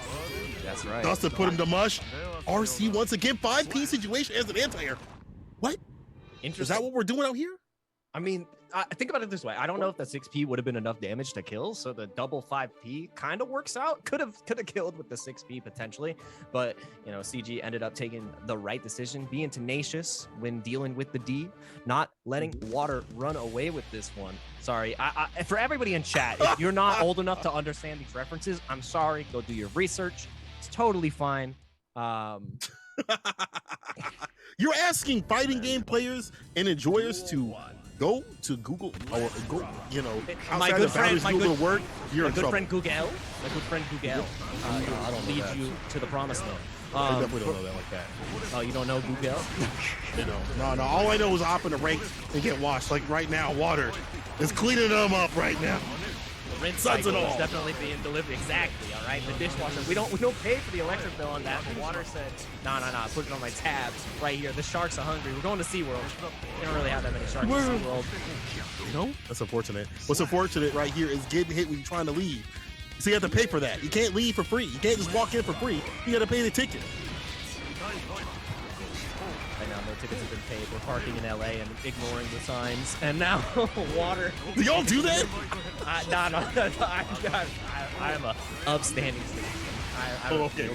That's right. Dust to put him to mush. RC once again, 5P situation as an anti-air. What? Is that what we're doing out here? I mean, think about it this way. I don't know if the 6P would have been enough damage to kill, so the double 5P kind of works out. Could have killed with the 6P potentially, but you know, CG ended up taking the right decision, being tenacious when dealing with the D, not letting water run away with this one. Sorry, for everybody in chat, if you're not old enough to understand these references, I'm sorry. Go do your research. It's totally fine. You're asking fighting game players and enjoyers to go to Google or go, you know, my good friend, work. You're in trouble. My good friend Google, lead you to the promised land. I definitely don't know that like that. Oh, you don't know Google? No. All I know is hop in the rank and get washed. Like right now, water is cleaning them up right now. The rinse cycle is definitely being delivered. Exactly. All right. The dishwasher. We don't pay for the electric bill on that. The water said, nah. Put it on my tabs right here. The sharks are hungry. We're going to SeaWorld. We don't really have that many sharks in SeaWorld. You know? That's unfortunate. What's unfortunate right here is getting hit when you're trying to leave. So you have to pay for that. You can't leave for free. You can't just walk in for free. You got to pay the ticket. Right now, no tickets have been paid. We're parking in LA and ignoring the signs. And now, water. Do y'all do that? I'm a upstanding citizen. Okay.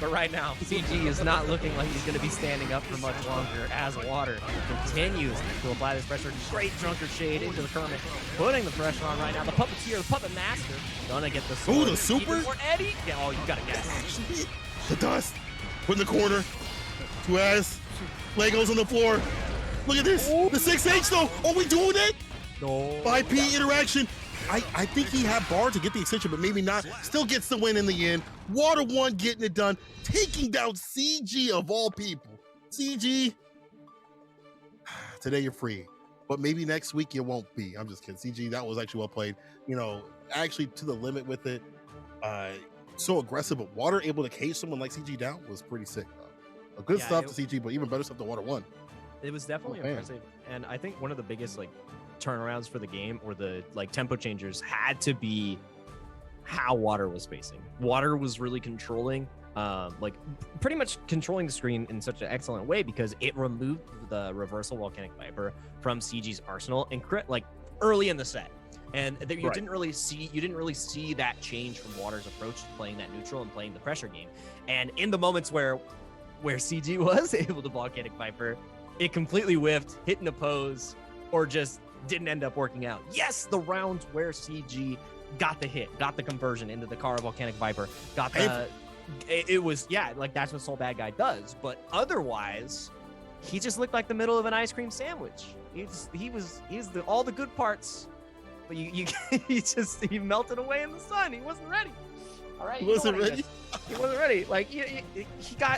But right now, CG is not looking like he's going to be standing up for much longer as water continues to apply this pressure. Great drunkard shade into the Kermit, putting the pressure on right now. The puppeteer, the puppet master, gonna get the sword. Ooh, the super? Or Eddie? Yeah, oh, you gotta guess. The dust. Put in the corner. Two ass. Legos on the floor. Look at this. Ooh. The 6H though. Are we doing it? No. 5P interaction. I think he had bar to get the extension, but maybe not. Still gets the win in the end. Water 1 getting it done. Taking down CG of all people. CG. Today you're free. But maybe next week you won't be. I'm just kidding. CG, that was actually well played. You know, actually to the limit with it. So aggressive, but Water able to cage someone like CG down was pretty sick. Good stuff to CG, but even better stuff to Water 1. It was definitely impressive. And I think one of the biggest turnarounds for the game, or the tempo changers, had to be how Water was spacing. Water was really controlling, pretty much controlling the screen in such an excellent way, because it removed the reversal volcanic viper from CG's arsenal and early in the set. And you didn't really see that change from Water's approach to playing that neutral and playing the pressure game. And in the moments where CG was able to volcanic viper, it completely whiffed, hit in a pose, or just didn't end up working out. Yes, the rounds where CG got the hit, got the conversion into the Kara volcanic viper, got the that's what Soul Bad Guy does. But otherwise, he just looked like the middle of an ice cream sandwich. He's all the good parts, but he melted away in the sun. He wasn't ready. All right, he wasn't ready. He wasn't ready.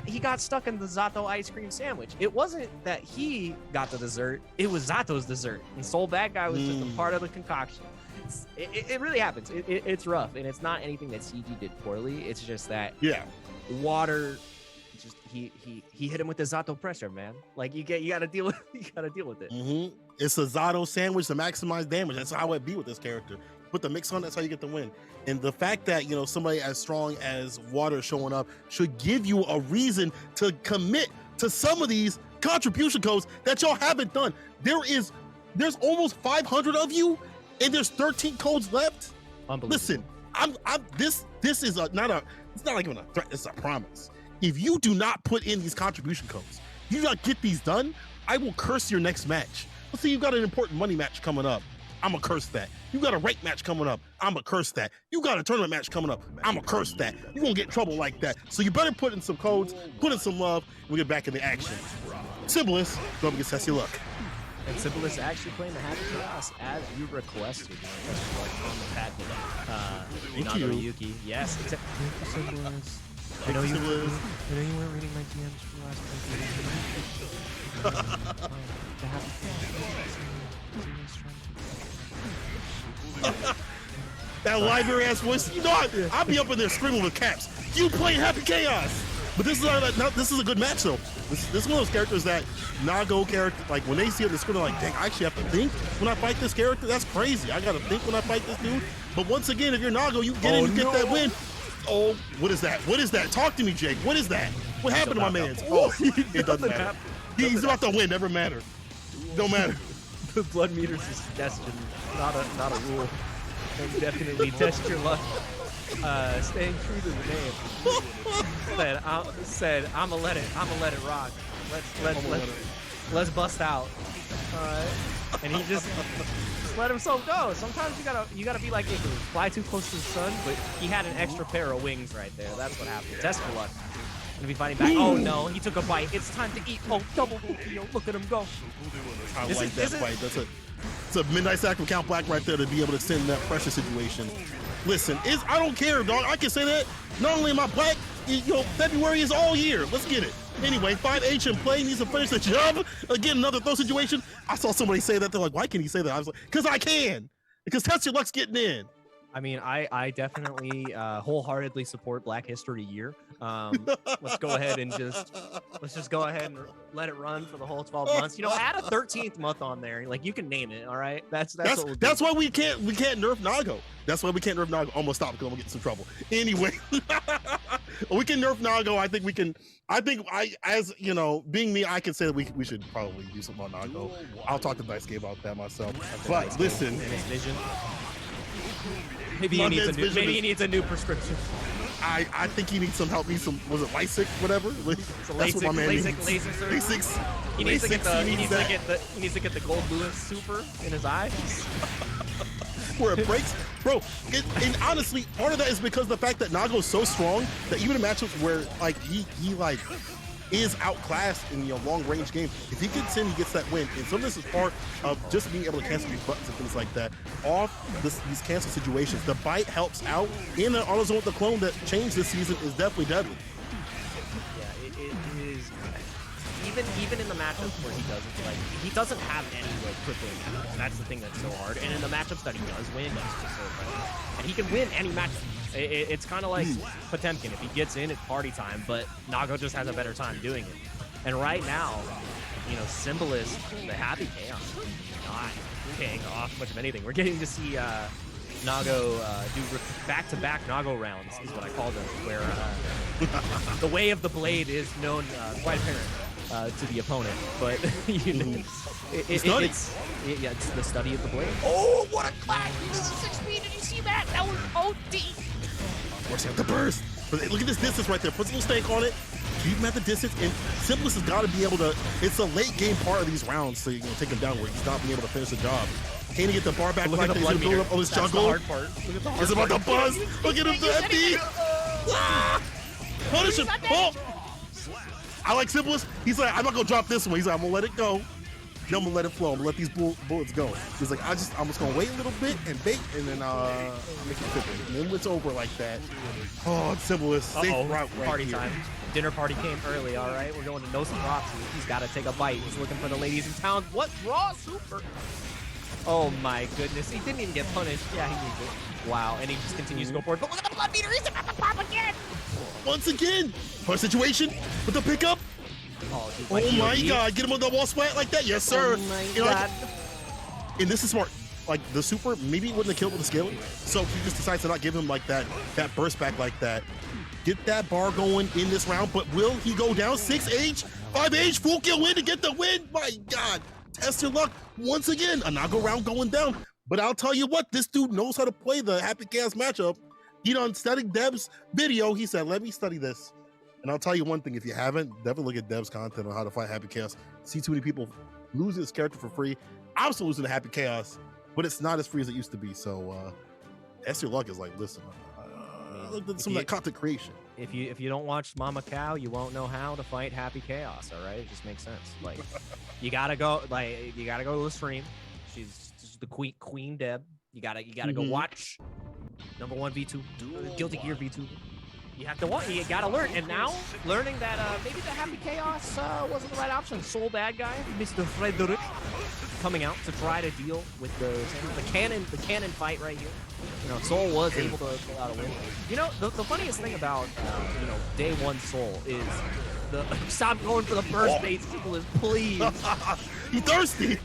He got stuck in the Zato ice cream sandwich. It wasn't that he got the dessert. It was Zato's dessert, and Soul Bad Guy was just a part of the concoction. it really happens. It's rough, and it's not anything that CG did poorly. It's just that water. Just he hit him with the Zato pressure, man. Like you gotta deal with it. It's a Zato sandwich to maximize damage. That's how it be with this character. Put the mix on, that's how you get the win. And the fact that somebody as strong as water showing up should give you a reason to commit to some of these contribution codes that y'all haven't done. There's almost 500 of you, and there's 13 codes left. Listen, this is it's not like even a threat, it's a promise. If you do not put in these contribution codes, you not get these done, I will curse your next match. Let's say you've got an important money match coming up. I'm gonna curse that. You got a rank match coming up. I'm gonna curse that. You got a tournament match coming up. I'm gonna curse that. You're gonna get in trouble like that. So you better put in some codes, put in some love, and we'll get back in the action. Symbolist, go up against Test Your Luck. And Symbolist actually playing the Happy Chaos as you requested. On the pad with Thank you. Yuki. Yes, exactly. Symbolist. I know you weren't reading my DMs for last night. The Happy That library ass voice, I'll be up in there screaming with caps. You playing Happy Chaos. But this is this is a good match though. This is one of those characters that Nago character, like when they see it in the screen, they're like, dang, I actually have to think when I fight this character. That's crazy. I gotta think when I fight this dude. But once again, if you're Nago, you get in, you get that win. Oh, what is that? What is that? Talk to me, Jake. What is that? What happened to my man? Oh, it doesn't matter. He's about to win. Never matter. Don't matter. The blood meter's suggestion, not a rule. And definitely test your luck. Staying true to the name. Said I'm gonna let it rock. Let's bust out. And he just let himself go. Sometimes you gotta be like Icarus, fly too close to the sun, but he had an extra pair of wings right there. That's what happened. Test your luck. Gonna be fighting back. Oh no, he took a bite. It's time to eat. Oh, double yo, look at him go. I like that fight. It's a midnight sack from Count Black right there to be able to extend that pressure situation. Listen, I don't care, dog. I can say that. Not only am I black, February is all year. Let's get it. Anyway, 5H in play, needs to finish the job. Again, another throw situation. I saw somebody say that. They're like, why can he say that? I was like, because I can. Because Test Your Luck's getting in. I mean, I definitely wholeheartedly support Black History Year. Let's go ahead and let's go ahead and let it run for the whole 12 months. Add a 13th month on there. Like you can name it. All right, that's what we'll do. That's why we can't nerf Nago. That's why we can't nerf Nago. Almost stop because I'm gonna get in some trouble. Anyway, we can nerf Nago. I think we can. Being me, I can say that we should probably do something on Nago. I'll talk to Dice about that myself. But listen. Maybe he needs a new prescription. I think he needs some help. Was it LASIK, whatever? That's what my man needs. LASIK. He needs to get the Gold Lewis super in his eyes. Where it breaks, bro. And honestly, part of that is because the fact that Nago's so strong that even in matchups where he is outclassed in long range game, if he gets in, he gets that win. And some of this is part of just being able to cancel these buttons and things like that off these cancel situations. The bite helps out, and the auto zone with the clone that changed this season is definitely deadly. Yeah, it is. Even in the matchups where he doesn't have any crippling damage. That's the thing that's so hard. And in the matchups that he does win, it's just so fun. And he can win any matchup. It's kind of like Potemkin. If he gets in, it's party time, but Nago just has a better time doing it. And right now, Symbolist, the Happy Chaos, not paying off much of anything. We're getting to see Nago do back-to-back Nago rounds, is what I call them, where the way of the blade is known quite apparent to the opponent, but it's the study of the blade. Oh, what a clash! 6 speed, did you see that? That was OD! Of course, you have the burst. But look at this distance right there. Puts a little stake on it. Keep him at the distance. And Symbolist has got to be able to. It's a late game part of these rounds, so take him down where he's not being able to finish the job. Can he get the bar back? Look at the blood meter. Up on his jungle. The hard part. Look at the hard It's about to buzz. Look at him, the FD. Punish him. Oh. I like Symbolist. He's like, I'm not gonna drop this one. He's like, I'm gonna let it go. Then I'm gonna let it flow. I'm gonna let these bullets go. He's like, I'm just gonna wait a little bit and bait, and then make it quicker. And then it's over like that. Oh, Symbolist. Safe route right party here. time. Dinner party came early. All right, we're going to Nosferatu. He's got to take a bite. He's looking for the ladies in town. What raw super? Oh my goodness, he didn't even get punished. Yeah, he needs it. Wow, and he just continues to go for it. But look at the blood meter, he's about to pop again. Once again, first situation with the pickup. Oh, dude, Oh my God, get him on the wall splat like that. Yes, sir. Oh my You know, God. and this is smart. Like the super, maybe he wouldn't have killed with the scaling. So he just decides to not give him like that burst back like that. Get that bar going in this round, but will he go down? 6H, 5H, full kill win to get the win. My God, test your luck once again. A knock round going down. But I'll tell you what, this dude knows how to play the Happy Chaos matchup. He done studied Dev's video. He said, let me study this. And I'll tell you one thing, if you haven't, definitely look at Dev's content on how to fight Happy Chaos. See too many people losing this character for free. I'm still losing to Happy Chaos, but it's not as free as it used to be. So test your luck is like, listen, look at some of that content creation. If you don't watch Mama Cow, you won't know how to fight Happy Chaos. All right, it just makes sense. Like you gotta go to the stream. She's the queen Deb. You gotta go watch number 1 V2, Guilty Gear V2. You have to watch. You gotta learn. And now learning that maybe the Happy Chaos wasn't the right option. Soul bad guy, Mr. Frederick, coming out to try to deal with the cannon fight right here. You know, Soul was able to pull out a win. You know, the funniest thing about day 1 Soul is the stop going for the burst baits. People is please. He thirsty.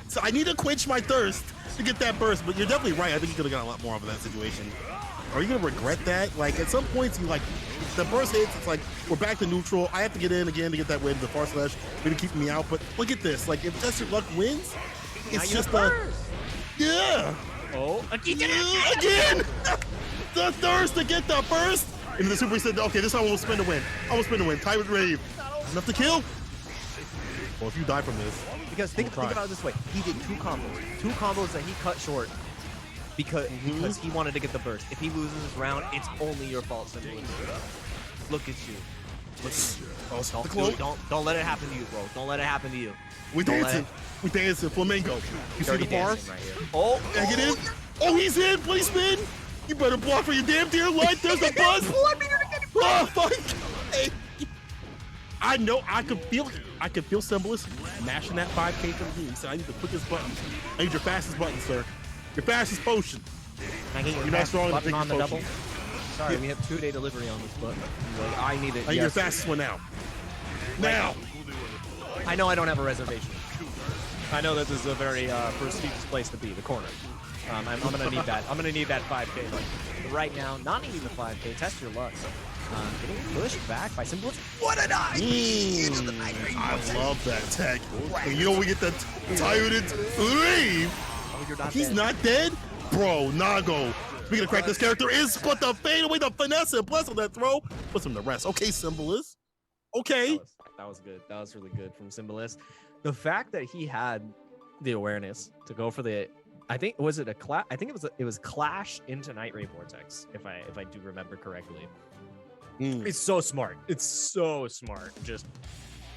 So I need to quench my thirst to get that burst. But you're definitely right. I think he could have got a lot more out of that situation. Are you gonna regret that? Like at some points, you like the burst hits. It's like we're back to neutral. I have to get in again to get that win. The far slash really keeping me out. But look at this. Like if Test Your Luck wins, it's just yeah. Oh, again, the thirst to get the burst. And the super said, okay, this time I will spin to win. I will spin to win. Tie with Rave. Enough to kill. Well, if you die from this, because think about it this way: he did two combos that he cut short. Because he wanted to get the burst. If he loses this round, it's only your fault, Simple. Look at you. Look at you. Don't let it happen to you, bro. Don't let it happen to you. We dancing. We dancing. Flamenco. You see the bar? Right here. Oh, get in. Oh, he's in. Please spin. You better block for your damn dear life. There's a buzz. Oh, fuck. Hey. I know. I could feel Symbolist mashing that 5K from you. He said, I need the quickest button. I need your fastest button, sir. Your fastest potion. Can I get your fastest button on the double? Sorry, we have 2-day delivery on this button. I need it. I need your fastest one now. Now. I know I don't have a reservation. I know this is a very prestigious place to be, the corner. I'm gonna need that. I'm gonna need that 5K. But right now, not needing the 5K. Test your luck. Getting pushed back by Simple. What a night! I love that tech. And you know we get that Tyrant leave. He's not dead? Bro, Nago. Speaking of crack, this character is, but the fade away, the finesse, and plus on that throw, puts him to rest. Okay, Symbolist. Okay. That was good. That was really good from Symbolist. The fact that he had the awareness to go for the, I think, was it a clash? I think it was Clash into Night Ray Vortex, if I do remember correctly. It's so smart. It's so smart.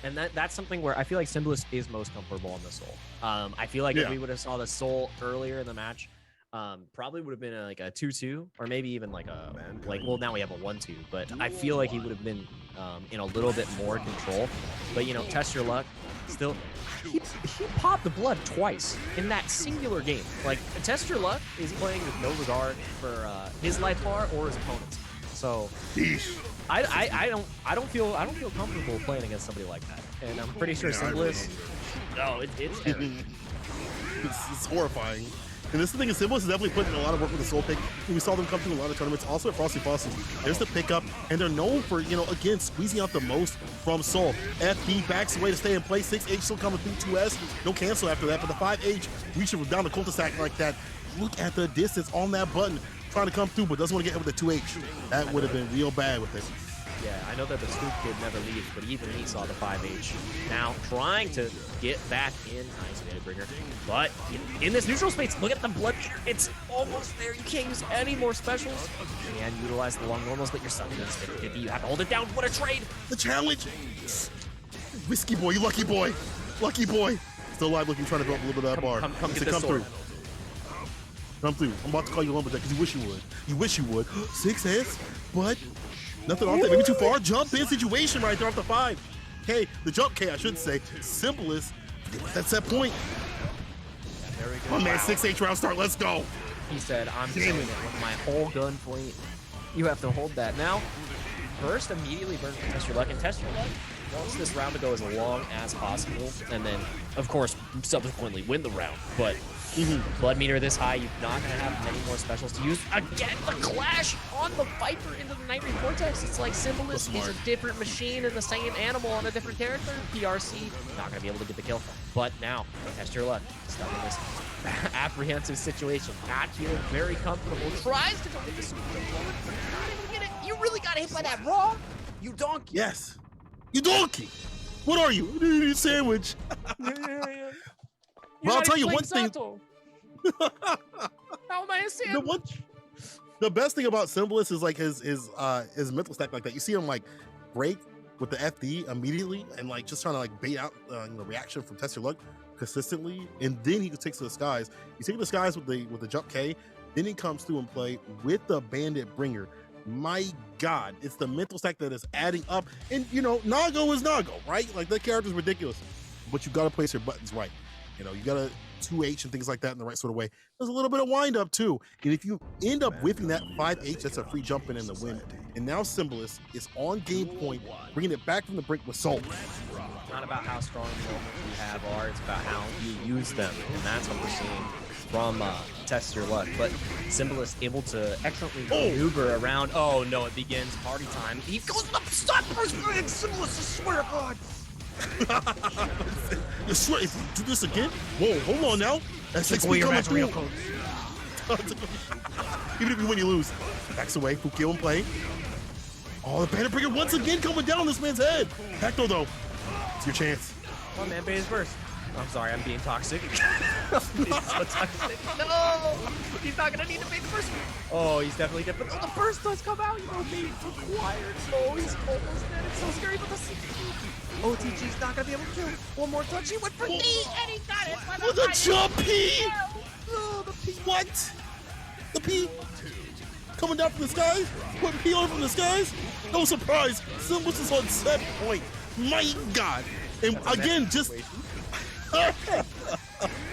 And that's something where I feel like Symbolist is most comfortable on the Soul. I feel like if we would have saw the Soul earlier in the match, probably would have been like a 2-2 or maybe even like a well, now we have a 1-2, but I feel like he would have been in a little bit more control. But you know, Test Your Luck, still he popped the blood twice in that singular game. Like Test Your Luck is playing with no regard for his life bar or his opponent's. So I don't feel comfortable playing against somebody like that, and I'm pretty sure Symbolist. No, it's heavy. It's horrifying. And this thing is Symbolist is definitely putting in a lot of work with the Soul pick. We saw them come through a lot of tournaments. Also at Frosty Fossil, there's the pickup, and they're known for, you know, again, squeezing out the most from Soul. FB backs away to stay in place. 6H still coming through 2S. No cancel after that, but the 5H reaching down the cul-de-sac like that. Look at the distance on that button. Trying to come through, but doesn't want to get hit with the 2H. That would have been real bad with it. Yeah, I know that the Scoop Kid never leaves, but even he saw the 5H. Now trying to get back in. Nice Deadbringer. But in this neutral space, look at the blood meter. It's almost there. You can't use any more specials. And utilize the long normals, but you're stuck in this 50-50. You have to hold it down. What a trade. The challenge. Whiskey boy, you lucky boy. Lucky boy. Still alive looking, trying to build up a little bit of that bar. Come get this sword. Come through. I'm about to call you Lumberjack because you wish you would. You wish you would. 6 hits, but nothing off that. Maybe too far. Jump in situation right there off the 5. K, the jump K, I should say. Symbolist. That's that point. Very good. Oh man, Wow. 6H round start. Let's go. He said, I'm Damn doing it. it with my whole gun fleet. You have to hold that. Now, first immediately burn for Test Your Luck, and Test Your Luck wants this round to go as long as possible, and then, of course, subsequently win the round. But blood meter this high, you're not going to have many more specials to use. Again, the clash on the Viper into the Nightmare Vortex. It's like Symbolist is a different machine and the same animal on a different character. PRC, not going to be able to get the kill. But now, Test Your Luck, stuck in this apprehensive situation, not feeling very comfortable, tries to go with the super bullet, but not able to get it. You really got hit by that raw, you donkey. Yes. You donkey. What are you? I need a sandwich. You're Well, I'll not tell even you one playing thing. Sato. How am I a sandwich? The best thing about Symbolist is like his mental stack like that. You see him like break with the FD immediately and like just trying to like bait out reaction from Test Your Luck consistently, and then he takes to the skies. You take the skies with the jump K, then he comes through and play with the Bandit Bringer. My God, it's the mental stack that is adding up. And Nago is Nago, right? Like that character is ridiculous, but you got to place your buttons right. You got to 2H and things like that in the right sort of way. There's a little bit of wind up too, and if you end up whipping that 5H, that's a free jump in the win. And now Symbolist is on game point, bringing it back from the brink with Soul. It's not about how strong the moments you have are, it's about how you use them, and that's what we're seeing from Test Your Luck. But Symbolist able to excellently maneuver around. Oh no, it begins party time. He goes up, stop first, Symbolist, I swear to God. You swear, if you do this again, whoa, hold on now. That's 6 feet coming through. Even if you win, you lose. Backs away, Fukio in play. Oh, the Bandit Bringer once again coming down on this man's head. Hector, though, it's your chance. Come on, man, bait is first. I'm sorry, I'm being toxic. I'm being so toxic. No! He's not gonna need to bait the first. Oh, he's definitely dead. But the first does come out. Bait required. Oh, he's almost dead. It's so scary, but the OTG's not gonna be able to kill. One more touch. He went for D, and he got it. With a jump P! Oh, the P. What? The P? Coming down from the skies? Putting P on from the skies? No surprise. Symbolist is on set point. My God. And again, just...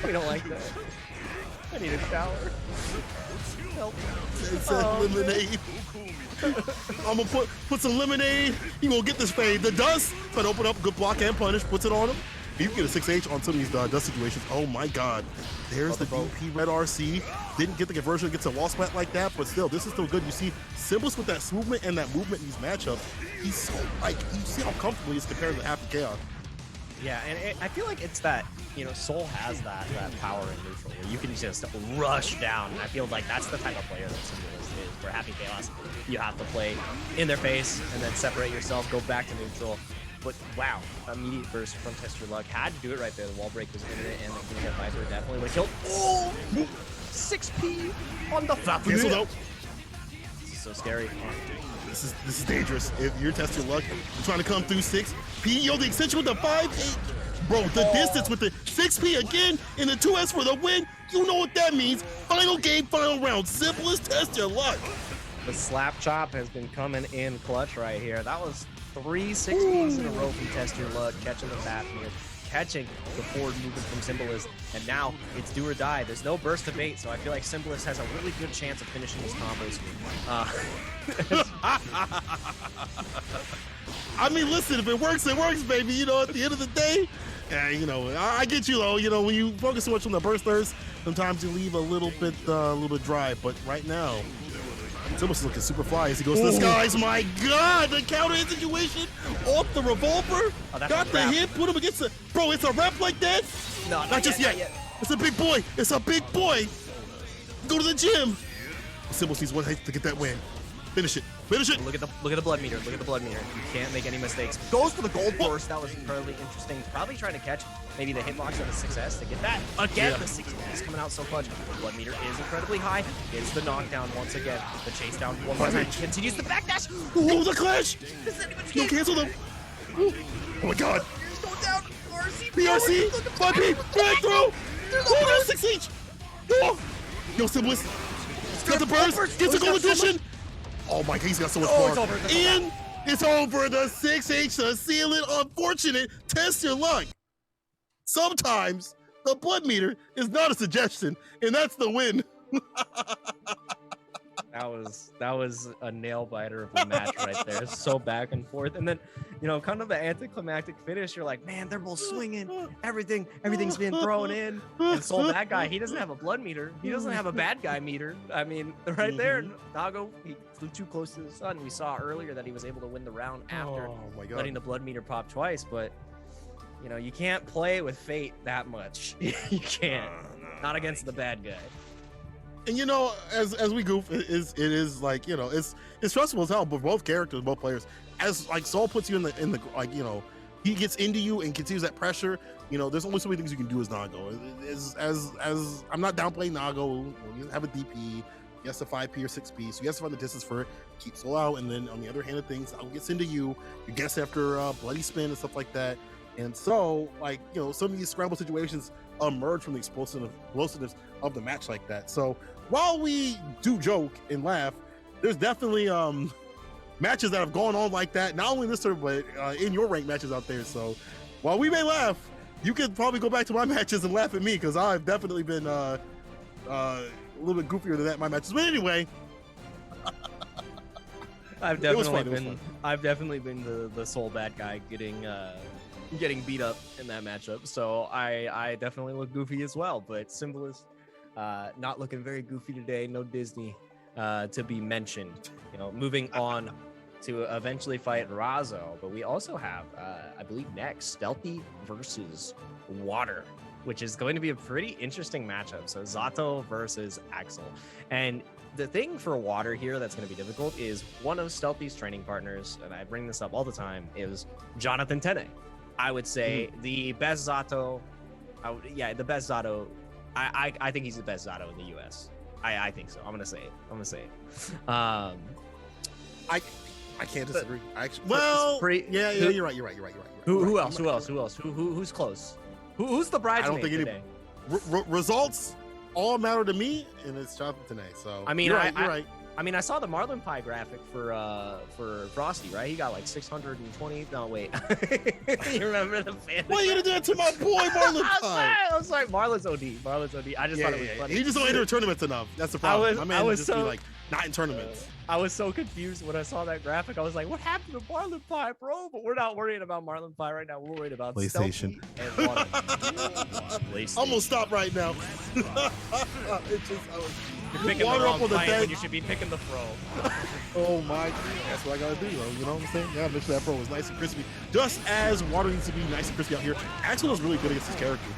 We don't like that. I need a shower. Help. It's lemonade. I'm gonna put some lemonade. You gonna get this fade. The dust, try to open up, good block and punish, puts it on him. You can get a 6H on some of these dust situations. Oh my God. There's the DP Red RC. Didn't get the conversion, gets a wall splat like that, but still, this is still good. You see Symbolist with that movement and that movement in these matchups. He's so you see how comfortable he is compared to the Happy Chaos. Yeah, and I feel like it's that, Soul has that power in neutral where you can just rush down, and I feel like that's the type of player that Symbolist is. For Happy Chaos, you have to play in their face and then separate yourself, go back to neutral. But wow, immediate burst from Test Your Luck. Had to do it right there. The wall break was imminent, and the King of Viper definitely would have killed. Oh! 6P on the Cancel though. This is so scary. This is dangerous. If you're Test Your Luck, you're trying to come through 6P, yo, the extension with the 5H. Bro, the distance with the 6P again and the 2S for the win. You know what that means. Final game, final round. Simplest Test Your Luck. The slap chop has been coming in clutch right here. That was 3 6Ps in a row from Test Your Luck, catching the Fafnir, catching the forward movement from Symbolist, and now it's do or die. There's no burst of bait, so I feel like Symbolist has a really good chance of finishing his combos. I mean, listen, if it works, baby. At the end of the day, I get you though. When you focus so much on the bursters, sometimes you leave a little bit dry. But right now, Symbolist is looking super fly as he goes to the skies. My God, the counter hit situation off the revolver. Got the hit, put him against the... Bro, it's a rep like that? No, not just yet. It's a big boy. It's a big boy. Go to the gym. Symbolist needs one hit to get that win. Finish it. Finish it. Look at the blood meter. Look at the blood meter. You can't make any mistakes. Goes for the gold burst. That was incredibly interesting. Probably trying to catch maybe the hitbox on the 6S to get that. Again, the 6S is coming out so clutch. The blood meter is incredibly high. Gets the knockdown once again. The chase down one more time. Continues the backdash. Oh, the clash. No, cancel them. Oh my God. He's going down. RC. PRC. 5P. Breakthrough. Oh, no, 6H. Oh. Yo, Symbolist. Got the burst. Gets a gold addition. Oh my God, he's got so much power. And it's over. The 6H to seal it. Unfortunate. Test Your Luck. Sometimes The blood meter is not a suggestion, and that's the win. That was a nail biter of a match right there. So back and forth, and then kind of the anticlimactic finish. You're like, man, they're both swinging. Everything's being thrown in. And Soul Bad Guy, he doesn't have a blood meter. He doesn't have a bad guy meter. I mean, right there, Nago, he flew too close to the sun. We saw earlier that he was able to win the round after letting the blood meter pop twice, but. You can't play with fate that much. You can't. Not against the bad guy. And as we goof, it is like it's stressful as hell. But both characters, both players, as like Soul puts you in the like he gets into you and continues that pressure. There's only so many things you can do as Nago. As I'm not downplaying Nago. He doesn't have a DP. He has to 5P or 6P, so he has to find the distance for it, keep Soul out, and then on the other hand of things, Nago gets into you. You guess after bloody spin and stuff like that. And so, like, some of these scramble situations emerge from the explosiveness of the match like that. So while we do joke and laugh, there's definitely matches that have gone on like that, not only in this tournament, but in your ranked matches out there. So while we may laugh, you could probably go back to my matches and laugh at me, because I've definitely been a little bit goofier than that in my matches. But anyway, I've definitely been the Soul Bad Guy getting beat up in that matchup, so I definitely look goofy as well. But Symbolist not looking very goofy today. No Disney to be mentioned. Moving on to eventually fight Razzo, but we also have I believe next Stealthy versus Water, which is going to be a pretty interesting matchup. So Zato versus Axel. And the thing for Water here that's going to be difficult is one of Stealthy's training partners, and I bring this up all the time, is Jonathan Tene. I would say the best Zato. The best Zato. I think he's the best Zato in the U.S. I think so. I'm gonna say it. I can't disagree. You're right. Who else? Who's close? Who's the bridesmaid? I don't think today? Results all matter to me, and it's Jonathan Tene. So I mean, you're right. I mean, I saw the Marlin Pie graphic for Frosty, right? He got like 620. No, wait. You remember the fan? Why are you gonna do that to my boy Marlin Pie? I was like, Marlin's OD. I just thought it was funny. He just don't enter tournaments enough. That's the problem. My man would just be like not in tournaments. I was so confused when I saw that graphic. I was like, what happened to Marlin Pie, bro? But we're not worrying about Marlin Pie right now. We're worried about PlayStation and Water. PlayStation. I'm gonna stop right now. You're picking the wrong fight when you should be picking the fro. Oh my God. That's what I gotta do, though. You know what I'm saying? Yeah, make sure that fro was nice and crispy. Just as Water needs to be nice and crispy out here, Axel is really good against his character.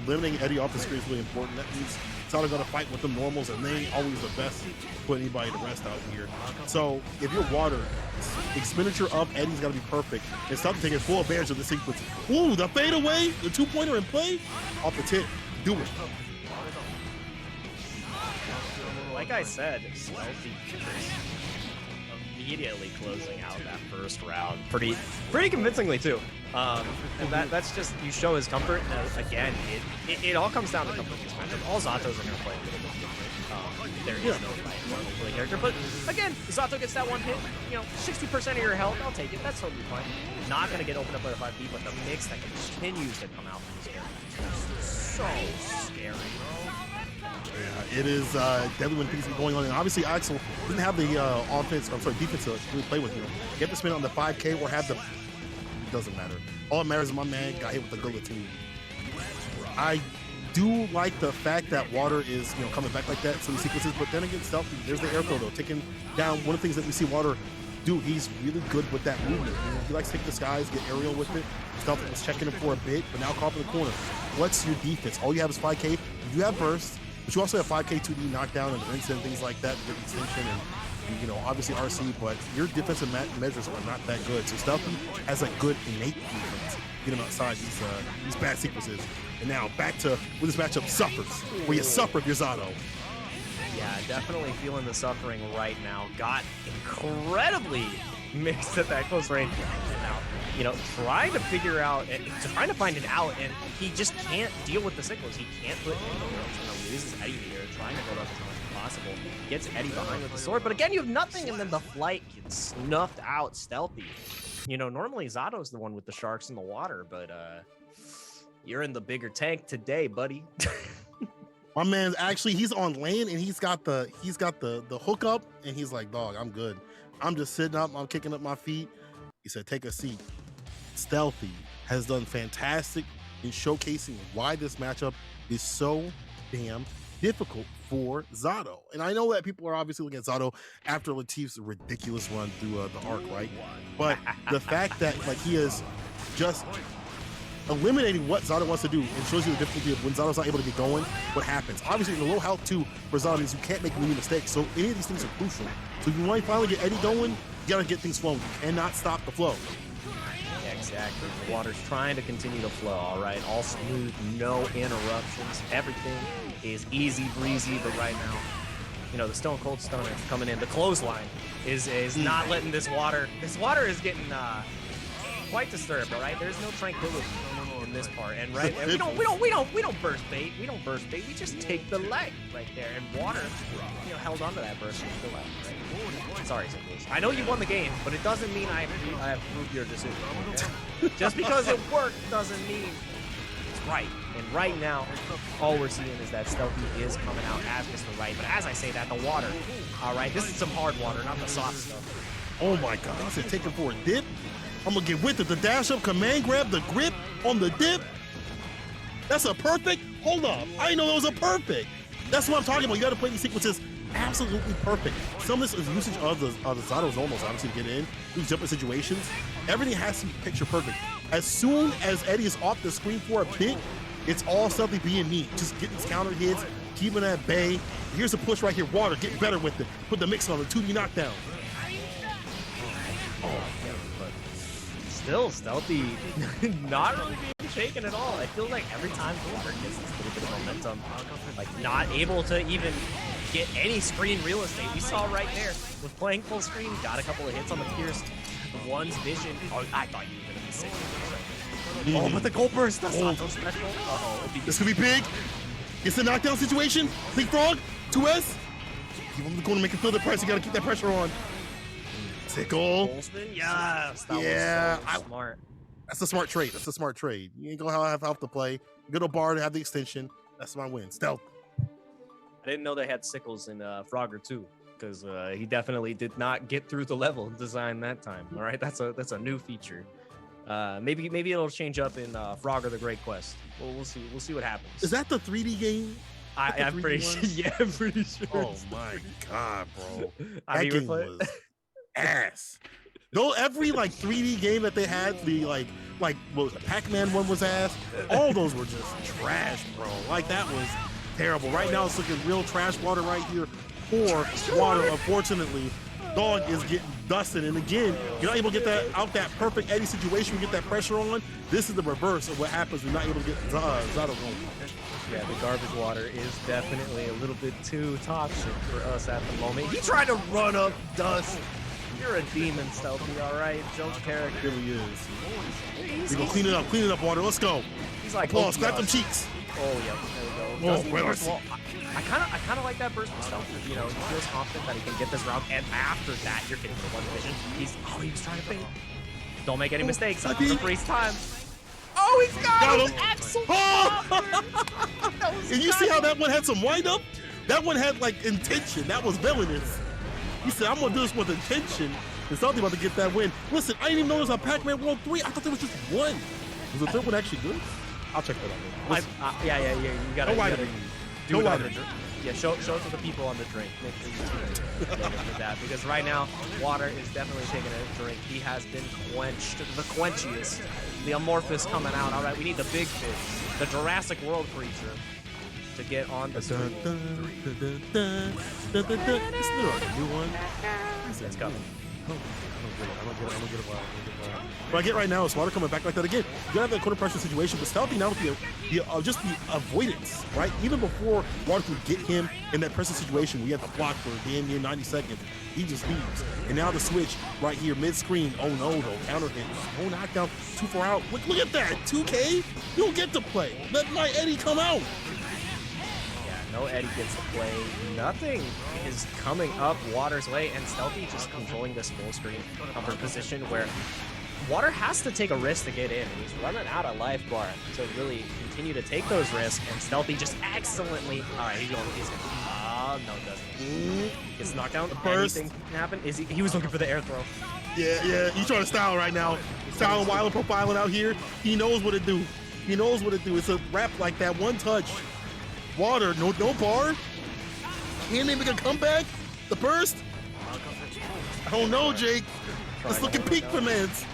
Limiting Eddie off the screen is really important. That means it's not gonna fight with the normals, and they ain't always the best to put anybody to rest out here. So if you're Water, expenditure of Eddie's gotta be perfect. And stop taking full advantage of this sequence. Ooh, the fadeaway, the 2-pointer in play off the tip. Do it. Like I said, Stealthy immediately closing out that first round pretty convincingly too. And that's just, you show his comfort. Again, it all comes down to comfort. All Zatos are going to play a little bit different. There is no fight for the character, but again, Zato gets that one hit. 60% of your health, I'll take it. That's totally fine. Not going to get opened up by the 5B, but the mix that continues to come out from this character is so scary, bro. Yeah, it is deadly when things are going on, and obviously Axel didn't have the defense to really play with. Get the spin on the 5K or have the. It doesn't matter. All that matters is my man got hit with the guillotine. I do like the fact that Water is coming back like that, some sequences, but then again, Stealthy, there's the air throw though, taking down one of the things that we see Water do. He's really good with that movement. He likes to take the skies, get aerial with it. Stealthy was checking him for a bit, but now caught in the corner. What's your defense? All you have is 5K. You have burst. But you also have 5K 2D knockdown and rinse and things like that, with extension and obviously RC, but your defensive measures are not that good. So Stealthy has a good innate defense. Get him outside these bad sequences. And now back to where this matchup suffers, where you suffer if you're Zato. Yeah, definitely feeling the suffering right now. Got incredibly mixed at that close range. Now, trying to figure out, trying to find an out, and he just can't deal with the signals. He can't put in the world. Loses Eddie here, trying to build up as much as possible. Gets Eddie behind with the sword, but again, you have nothing, and then the flight gets snuffed out. Stealthy. Normally Zato's the one with the sharks in the water, but you're in the bigger tank today, buddy. My man's actually, he's on lane and he's got the hookup and he's like, dog, I'm good. I'm just sitting up, I'm kicking up my feet. He said, take a seat. Stealthy has done fantastic in showcasing why this matchup is so damn difficult for Zato. And I know that people are obviously looking at Zato after Latif's ridiculous run through the arc, right? But the fact that like he is just eliminating what Zato wants to do and shows you the difficulty of when Zato's not able to get going, what happens. Obviously, the low health too for Zato means you can't make many mistakes. So any of these things are crucial. So if you want to finally get Eddie going, you gotta get things flowing. You cannot stop the flow. Exactly. The water's trying to continue to flow, all right? All smooth, no interruptions. Everything is easy breezy, but right now, you know, the Stone Cold Stunner coming in. The clothesline is not letting this water is getting quite disturbed, all right? There's no tranquility in this part. And right, and we don't burst bait. We don't burst bait. We just take the leg right there. And water, you know, held onto that burst with the leg, right? Sorry, Simples. I know you won the game, but it doesn't mean I have proved your decision. Okay? Just because it worked doesn't mean it's right. And right now, all we're seeing is that Stealthy is coming out as Mr. Right. But as I say that, the water, all right, this is some hard water, not the soft stuff. Oh my God, I said take it for a dip. I'm gonna get with it. The dash up, command grab, the grip on the dip. That's a perfect. Hold up, I didn't know that was a perfect. That's what I'm talking about. You gotta play these sequences absolutely perfect. Some of this is usage of the Zato's almost obviously to get in, these jumping situations. Everything has to be picture perfect. As soon as Eddie is off the screen for a bit, it's all Stealthy being neat. Just getting these counter hits, keeping at bay. Here's a push right here. Water, get better with it. Put the mix on the 2D knockdown. Still, Stealthy not really being shaken at all. I feel like every time Water gets this little bit of momentum, like not able to even get any screen real estate. We saw right there with playing full screen, got a couple of hits on the Pierce. One's vision. Oh, I thought you were going to be sick. Oh, but the Gold Burst, that's not so special. Uh-oh. This could be big. It's a knockdown situation. Leapfrog, 2S. Keep him going to make him feel the pressure. You got to keep that pressure on. Tickle. Yes, that was so smart. That's a smart trade. That's a smart trade. You ain't gonna have health to play. Good old bar to have the extension. That's my win. Stealth. I didn't know they had sickles in Frogger too, because he definitely did not get through the level design that time. All right, that's a new feature. Maybe it'll change up in Frogger the Great Quest. We'll see. We'll see what happens. Is that the 3D game? I'm pretty sure. Yeah, I'm pretty sure. Oh my God, bro. That game was ass. Though every like 3D game that they had, the like what was it, Pac-Man one was ass. All those were just trash, bro. Like that was terrible. Right now it's looking real trash water right here for water. Unfortunately, dog is getting dusted. And again, you're not able to get that out that perfect Eddie situation. You get that pressure on. This is the reverse of what happens when you're not able to get Zato going. Yeah, the garbage water is definitely a little bit too toxic for us at the moment. He tried to run up dust. You're a demon, Stealthy, all right? Joke's character. Really is. We go clean it up, water. Let's go. He's like, applause, clap them cheeks. Oh, yeah, there we go. I kind of like that burst from Stealthy. You know, he feels confident that he can get this round, and after that, you're getting the one vision. He was trying to fade. Don't make any mistakes. Freeze time. Oh, he's got him! Axel! And you see how that one had some wind up? That one had like intention. That was villainous. He said, I'm gonna do this with intention. And Stealthy about to get that win. Listen, I didn't even know there was a Pac-Man World 3. I thought there was just one. Was the third one actually good? I'll check that out. Yeah. You gotta do it on the drink. Yeah, show it to the people on the drink. Make sure you tune in for that. Because right now, Water is definitely taking a drink. He has been quenched. The quenchiest. The Amorphous coming out. All right, we need the big fish. The Jurassic World creature to get on the screen. Isn't there a new one? It's coming. I don't get it. What I get right now is Water coming back like that again. You gotta have that quarter pressure situation, but Stealthy now with the avoidance, right? Even before Water could get him in that pressure situation, we had the block for damn near 90 seconds. He just leaves. And now the switch right here, mid-screen. Oh no, though. Counter hit. Oh, knockdown. Too far out. Look at that. 2K? You don't get to play. Let my Eddie come out. No Eddie gets to play. Nothing is coming up Water's way, and Stealthy just controlling this full screen upper position where Water has to take a risk to get in, and he's running out of life bar to really continue to take those risks. And Stealthy just excellently. All right, he's going. No, it doesn't. Gets knocked down. Burst. Anything can happen. Is he? He was looking for the air throw. Yeah. He's trying to style right now. Styling, wild, profiling out here. He knows what to do. He knows what to do. It's a wrap like that. One touch. Water. No bar. Can they make a comeback? The burst. I don't know, Jake. It's looking peak for Meds.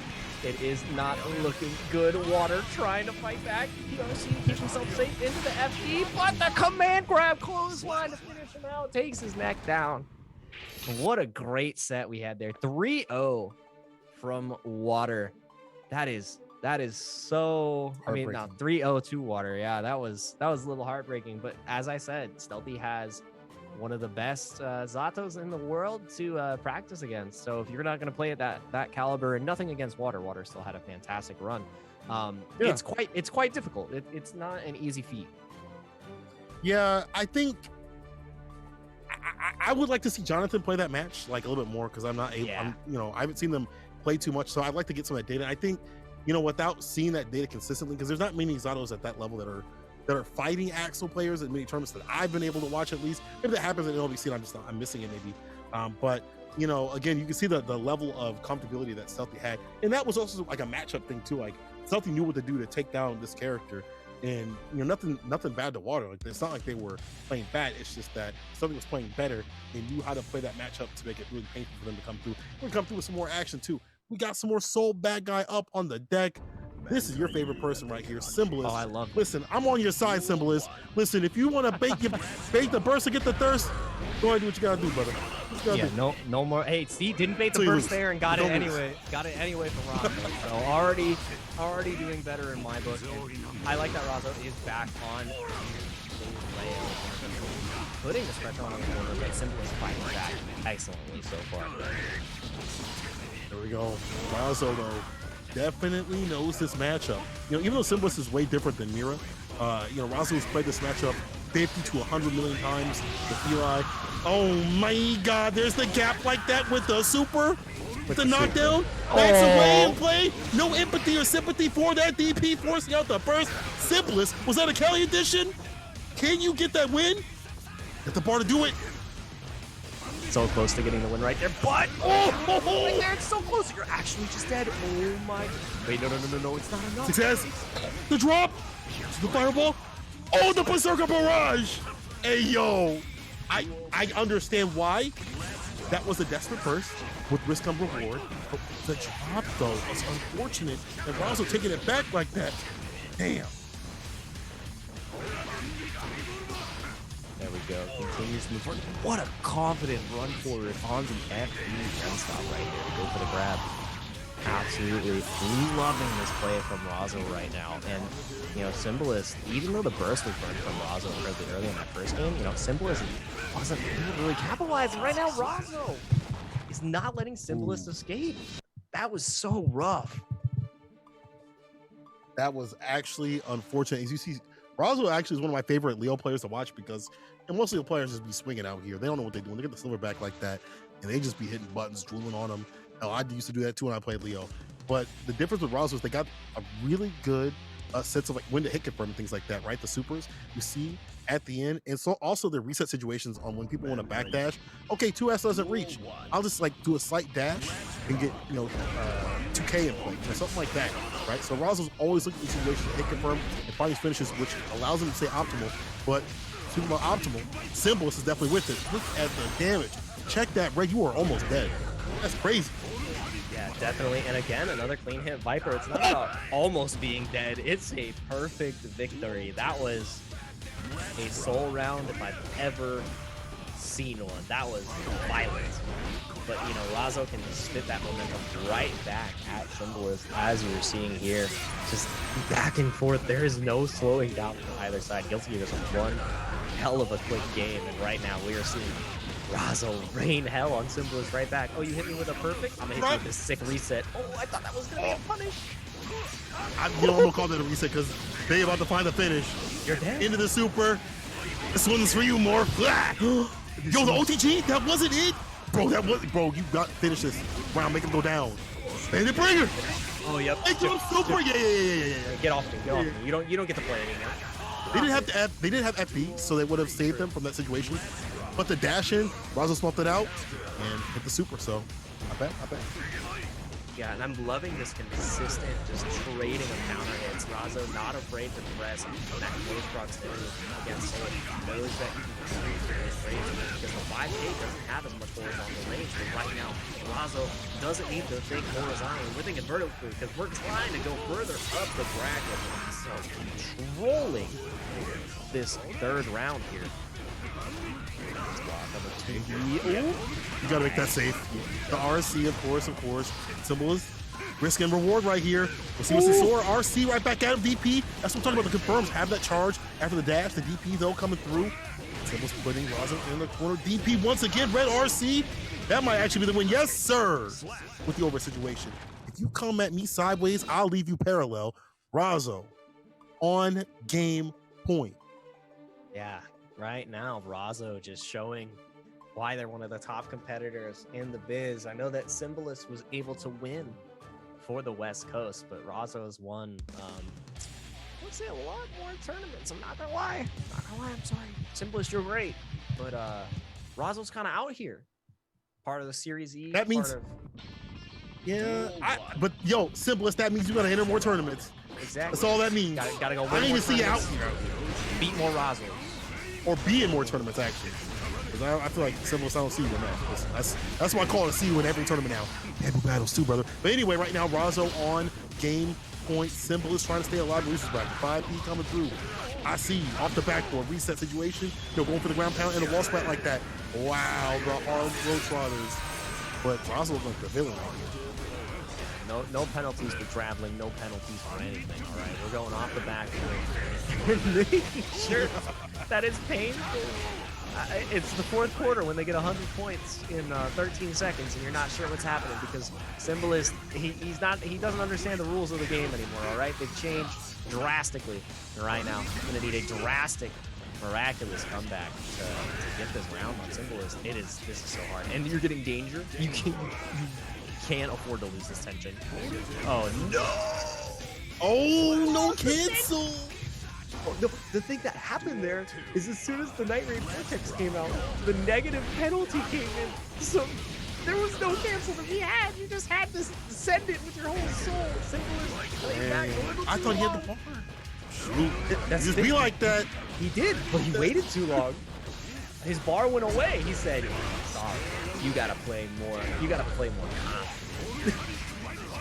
It is not looking good. Water trying to fight back. DRC keeps himself safe into the FD, but the command grab clothesline to finish him out. Takes his neck down. What a great set we had there. 3-0 from Water. That is so. I mean, no, 3-0 to Water. Yeah, that was a little heartbreaking. But as I said, Stealthy has one of the best Zatos in the world to practice against. So if you're not going to play at that caliber, and nothing against Water still had a fantastic run. It's quite difficult. It's not an easy feat. Yeah, I think I would like to see Jonathan play that match like a little bit more, because I'm not able. Yeah. I haven't seen them play too much, so I'd like to get some of that data. I think, without seeing that data consistently, because there's not many Zatos at that level that are fighting Axel players in many tournaments that I've been able to watch, at least. Maybe that happens at LBC and I'm missing it maybe. But again, you can see the level of comfortability that Stealthy had. And that was also like a matchup thing too. Like Stealthy knew what to do to take down this character. And nothing bad to Water. Like, it's not like they were playing bad. It's just that Stealthy was playing better. They knew how to play that matchup to make it really painful for them to come through. We're gonna come through with some more action too. We got some more Soul Bad Guy up on the deck. This is your favorite person right here, Symbolist. Oh, I love it. Listen, I'm on your side, Symbolist. Listen, if you want to bait the burst and get the thirst, go ahead and do what you gotta do, brother. No more. Hey, see, didn't bait the burst there and got it anyway. Got it anyway from Razzo. So already doing better in my book. And I like that Razzo is back on putting the pressure on the corner, but Symbolist fighting back excellently so far. There we go. Razzo though definitely knows this matchup. Even though Symbolist is way different than Mira, Razzo has played this matchup 50 to 100 million times with Eli. Oh my God, there's the gap like that with the super, with the knockdown. Backs away and play. No empathy or sympathy for that DP, forcing out the burst. Symbolist, was that a Kelly edition? Can you get that win? Get the bar to do it. So close to getting the win right there, but right there, it's so close. You're actually just dead. Oh my! Wait, no, it's not enough. Success. The drop. The fireball. Oh, the Berserker Barrage. Hey yo, I understand why that was a desperate burst with risk and reward, but the drop though was unfortunate, and Razzo taking it back like that. Damn. There we go. Continues to move forward. What a confident run forward on the FD run stop right here to go for the grab. Absolutely loving this play from Razzo right now. And, Symbolist, even though the burst was burned from Razzo incredibly early in that first game, Symbolist wasn't really capitalizing. Right now, Razzo is not letting Symbolist escape. That was so rough. That was actually unfortunate. As you see, Razzo actually is one of my favorite Leo players to watch, because most Leo players just be swinging out here. They don't know what they're doing. They get the silverback like that, and they just be hitting buttons, drooling on them. Oh, I used to do that too when I played Leo. But the difference with Razzo is they got a really good sense of like when to hit confirm and things like that, right? The supers you see at the end, and so also the reset situations on when people want to backdash. Okay, 2S doesn't reach. I'll just like do a slight dash and get 2K in play or something like that, right? So Razzo's always looking at these situations to hit confirm and find these finishes, which allows him to stay optimal. But speaking about optimal, Symbolist is definitely with it. Look at the damage. Check that, Red. You are almost dead. That's crazy. Yeah, definitely. And again, another clean hit Viper. It's not about almost being dead. It's a perfect victory. That was a soul round if I've ever seen one. That was violent. But, Razzo can just spit that momentum right back at Symbolist, as you're seeing here. Just back and forth. There is no slowing down from either side. Guilty Gear is one hell of a quick game. And right now we are seeing Razzo rain hell on Symbolist right back. Oh, you hit me with a perfect? I'm gonna hit you with this sick reset. Oh, I thought that was gonna be a punish. I'm gonna call that a reset because they about to find the finish. You're dead. Into the super. This one's for you, Morph. Yo, the OTG? That wasn't it? Bro, you got to finish this round. Make him go down. Bandit Bringer. Oh, yep. They jump super. Yeah. Get off me. Get off me. You don't get to play anymore. They didn't have FB, so they would have saved them from that situation. But the dash in, Razzo swapped it out and hit the super. So I bet. Yeah, and I'm loving this consistent just trading of counter hits. Razzo not afraid to press that close proximity against someone who knows that he can shoot through his range because the 5K doesn't have as much horizontal range. But right now, Razzo doesn't need to think horizontally. We're thinking vertically because we're trying to go further up the bracket. So controlling this third round here. You gotta make that safe. The RC, of course. Symbol is risk and reward right here. We'll see what's in store. RC right back at him. DP. That's what I'm talking about. The confirms have that charge after the dash. The DP though coming through. Symbol's putting Razzo in the corner. DP once again. Red RC. That might actually be the win. Yes, sir. With the over situation. If you come at me sideways, I'll leave you parallel. Razzo on game point. Yeah, right now, Razzo just showing why they're one of the top competitors in the biz. I know that Symbolist was able to win for the West Coast, but Razzo has won, let's say, a lot more tournaments. I'm not gonna lie. I'm sorry. Symbolist, you're great. But Razzo's kind of out here. Part of the Series E. That means... but yo, Symbolist, that means you gotta enter more tournaments. Exactly. That's all that means. Gotta go win I need more to see you out tournaments. here. Beat more Razzo. Or be in more tournaments, actually. Because I feel like Symbolist, I don't see you in that. That's why I call it a see you in every tournament now. Heavy battles too, brother. But anyway, right now, Razzo on game point. Symbolist trying to stay alive. Loses back. 5P coming through. I see you. Off the backboard. Reset situation. Going for the ground pound and a wall splat like that. Wow, the hard road trotters. But Razzo looks like the villain out here. No penalties for traveling, no penalties for anything, all right? We're going off the backboard. Sure, that is painful. It's the fourth quarter when they get 100 points in 13 seconds, and you're not sure what's happening because Symbolist, he doesn't understand the rules of the game anymore, all right? They've changed drastically. And right now, I'm gonna need a drastic, miraculous comeback to get this round on Symbolist. This is so hard. And you're getting danger. You can't afford to lose this tension. Oh no! Oh no, cancel! Oh, no, the thing that happened there is as soon as the Night Raid Vortex came out, the negative penalty came in. So there was no cancel to be had. You just had to send it with your whole soul. I thought he had the bar. Shoot. That's just be like that. He did, but he waited too long. His bar went away. He said, sorry, you gotta play more. You gotta play more.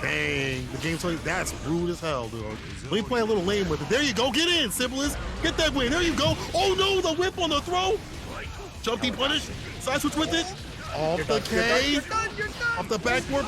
Dang, the game's playing. That's rude as hell, dude. Let me play a little lame with it. There you go. Get in, Symbolist. Get that win. There you go. Oh no, the whip on the throw. Jumpy punish. Side switch with it. Off the K. You're done. Off the backboard.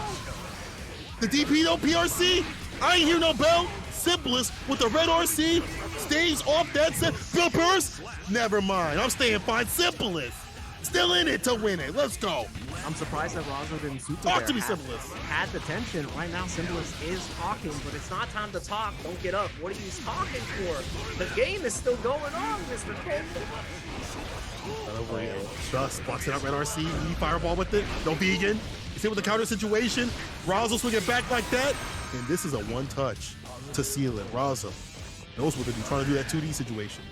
The DP though, PRC. I ain't hear no bell. Symbolist with the red RC. Stays off that set. Bill Purse. Never mind. I'm staying fine. Symbolist. Still in it to win it. Let's go. I'm surprised that Razzo didn't super Talk to me, Symbolist. Had the tension. Right now, Symbolist is talking, but it's not time to talk. Don't get up. What are you talking for? The game is still going on, Mr. Cole. Just blocks it out, red RC. Fireball with it. No vegan. You see with the counter situation. Razzo swinging back like that. And this is a one touch to seal it. Razzo knows what to do. Trying to do that 2D situation.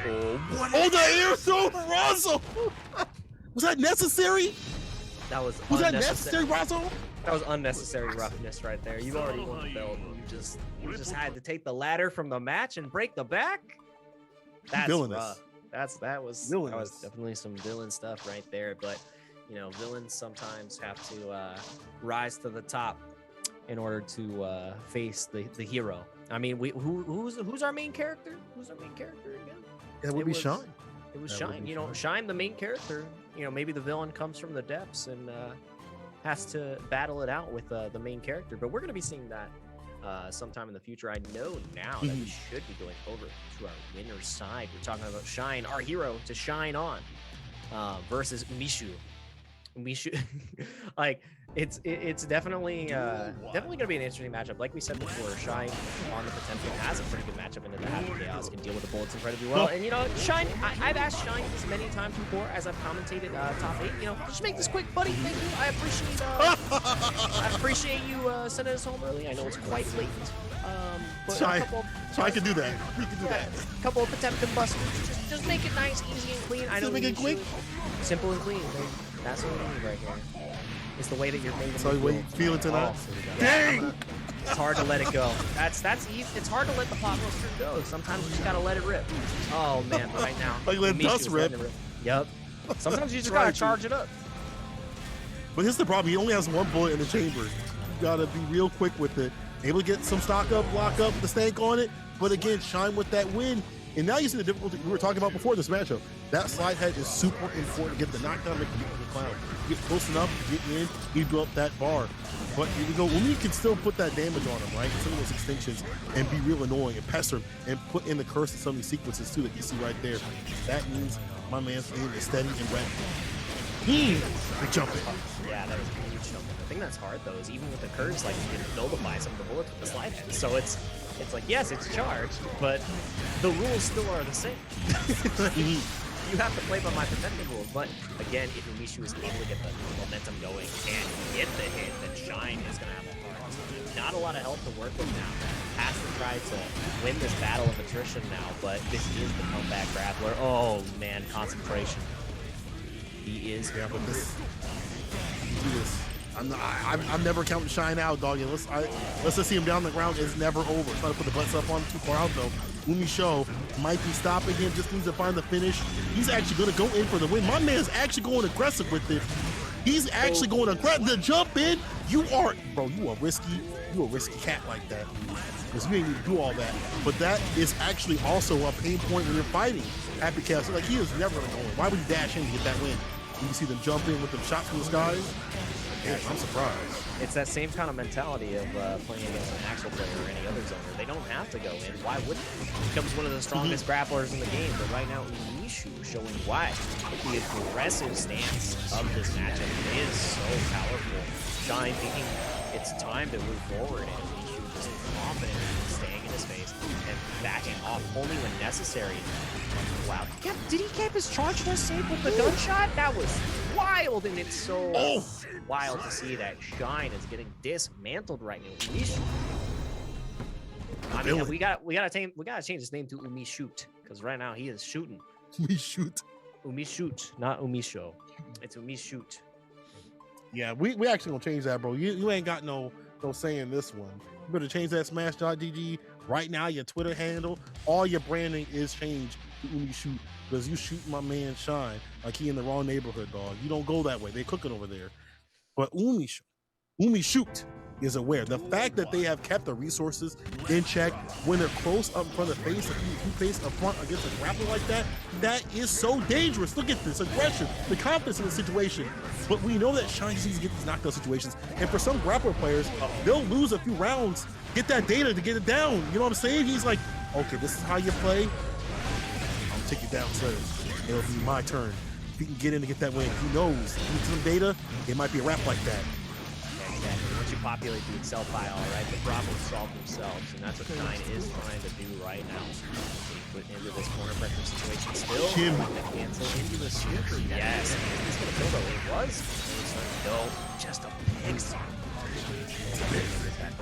Oh, the air throw, Razzo! Was that necessary? That was that necessary, Razzo? That was unnecessary roughness right there. You already won the belt. You just had to take the ladder from the match and break the back. That's rough. That was definitely some villain stuff right there. But you know, villains sometimes have to rise to the top in order to face the hero. I mean, who's our main character? Who's our main character again? That would be Shine. It was Shine. You know, Shine, the main character. You know, maybe the villain comes from the depths and has to battle it out with the main character. But we're going to be seeing that sometime in the future. I know now that we should be going over to our winner's side. We're talking about Shine, our hero, to shine on versus Mishu. we should like it's definitely gonna be an interesting matchup. Like we said before, Shine on the Potemkin has a pretty good matchup into the Happy Chaos, can deal with the bullets incredibly well. And you know, Shine, I've asked Shine this many times before as I've commentated top 8. You know, just make this quick, buddy. Thank you. I appreciate you sending us home early. I know it's quite late. But Shine can do that. We can do that. A couple of Potemkin busters. Just make it nice, easy, and clean. I know. Make it quick. Simple and clean. That's what we need right here. It's the way that you're making. So the way you feel it tonight. Dang! It's hard to let it go. That's easy. It's hard to let the pot roaster go. Sometimes you just gotta let it rip. Oh man, but right now. Like let dust rip. Yep. Sometimes you just gotta charge it up. But here's the problem: he only has one bullet in the chamber. You gotta be real quick with it. Able to get some stock up, lock up the stank on it. But again, Shine with that win. And now you see the difficulty we were talking about before this matchup. That slide head is super important to get the knockdown, make the clown. Get close enough, get in, you go up that bar. But here we go. Umi can still put that damage on him, right? Some of those extinctions and be real annoying and pester him and put in the curse in some of these sequences too that you see right there. That means my man's aim is steady and ready. Big jumping. Yeah, that was a huge jump. The thing that's hard though is even with the curves, like you can nullify some of the bullets with the slide head. So it's like, yes, it's charged, but the rules still are the same. You have to play by my Potemkin rules, but again, if Umishu is able to get the momentum going and get the hit, then Shine is going to have a hard time. Not a lot of help to work with now. Has to try to win this battle of attrition now, but this is the comeback grappler. Oh man, concentration. He is. Yeah, but this. I'm never counting Shine out, dog. Let's just see him down the ground. It's never over. Trying to put the butts up on him too far out though. Umi Show might be stopping him. Just needs to find the finish. He's actually going to go in for the win. My man's actually going aggressive with it. He's actually going aggressive. The jump in. You are risky. You a risky cat like that. Because you ain't need to do all that. But that is actually also a pain point when you're fighting Happy Chaos. Like he is never going to go in. Why would he dash in to get that win? You can see them jump in with them shots from the skies. Yeah, I'm surprised. It's that same kind of mentality of playing against an actual player or any other zoner. They don't have to go in. Why would they? He becomes one of the strongest grapplers in the game, but right now Umishu showing why the aggressive stance of this matchup is so powerful. Shine thinking it's time to move forward, and Umishu just confidently staying in his face and backing off only when necessary. Wow. Did he keep his charge force safe with the gunshot? That was wild, and it's so wild to see that Shine is getting dismantled right now. I mean, we gotta change his name to Umishoot, because right now he is shooting. Umishoot, not Umisho. It's Umishoot. Yeah, we actually gonna change that, bro. You ain't got no say in this one. You better change that Smash.gg right now. Your Twitter handle, all your branding is changed to Umishoot, because you shoot my man Shine like he in the wrong neighborhood, dog. You don't go that way. They cooking over there. But Umishoot is aware. The fact that they have kept the resources in check when they're close up in front of the face, if you face up front against a grappler like that, that is so dangerous. Look at this aggression, the confidence in the situation. But we know that Shine needs to get these knockdown situations. And for some grappler players, they'll lose a few rounds, get that data to get it down. You know what I'm saying? He's like, okay, this is how you play. I'll take you down, sir. It'll be my turn. If he can get in to get that win, who knows? Need some data, it might be a wrap like that. Exactly. Once you populate the Excel file, right, the problems solve themselves, and that's what Shine is trying to do right now. Put into this corner pressure situation still. Cancel into the super. Yes. He's gonna kill though. It was. No, just a pix.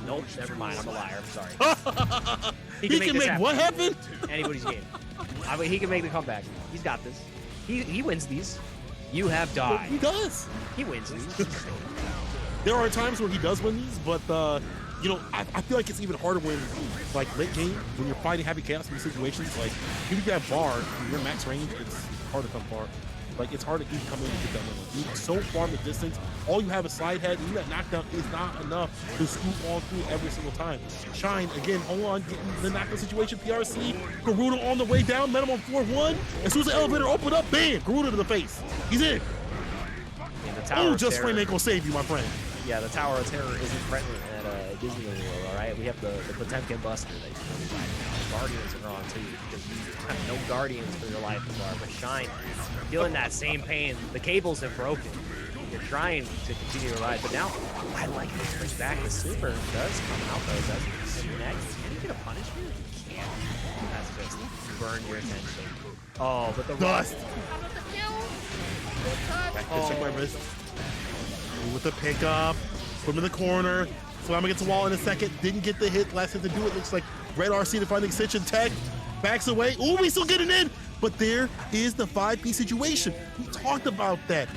Nope, never mind. I'm a liar. I'm sorry. He can make what happen? Anybody's game. I mean, he can make the comeback. He's got this. He wins these. You have died. He does. He wins these. There are times where he does win these, but you know, I feel like it's even harder when, like, late game, when you're fighting Happy Chaos in these situations. Like, if you have bar, you're max range, it's hard to come far. Like, it's hard to even come in and get that win. You're so far in the distance, all you have is slide head, and that knockdown is not enough to scoop on through every single time. Shine, again, hold on, getting the knockdown situation, PRC, Garuda on the way down, met him on floor 1. As soon as the elevator opened up, bam, Garuda to the face. He's in. Oh, just frame ain't gonna save you, my friend. Yeah, the Tower of Terror isn't present at Disneyland World, all right? We have the Potemkin Buster that you can do right now. Guardians are on, too, because you have no Guardians for your life bar. But Shine, feeling that same pain. The cables have broken. you're trying to continue to ride, but now I like this push back. The super does come out though, doesn't it? And next, can you get a punish here? You can't. That's just burned your attention. Oh, but the Dust. How about the kill? Back to check my wrist. With the pickup. Put him in the corner. Slama gets a wall in a second. Didn't get the hit. Last hit to do it. Looks like Red RC to find the extension tech. Backs away. Ooh, he's still getting in. But there is the 5P situation. We talked about that.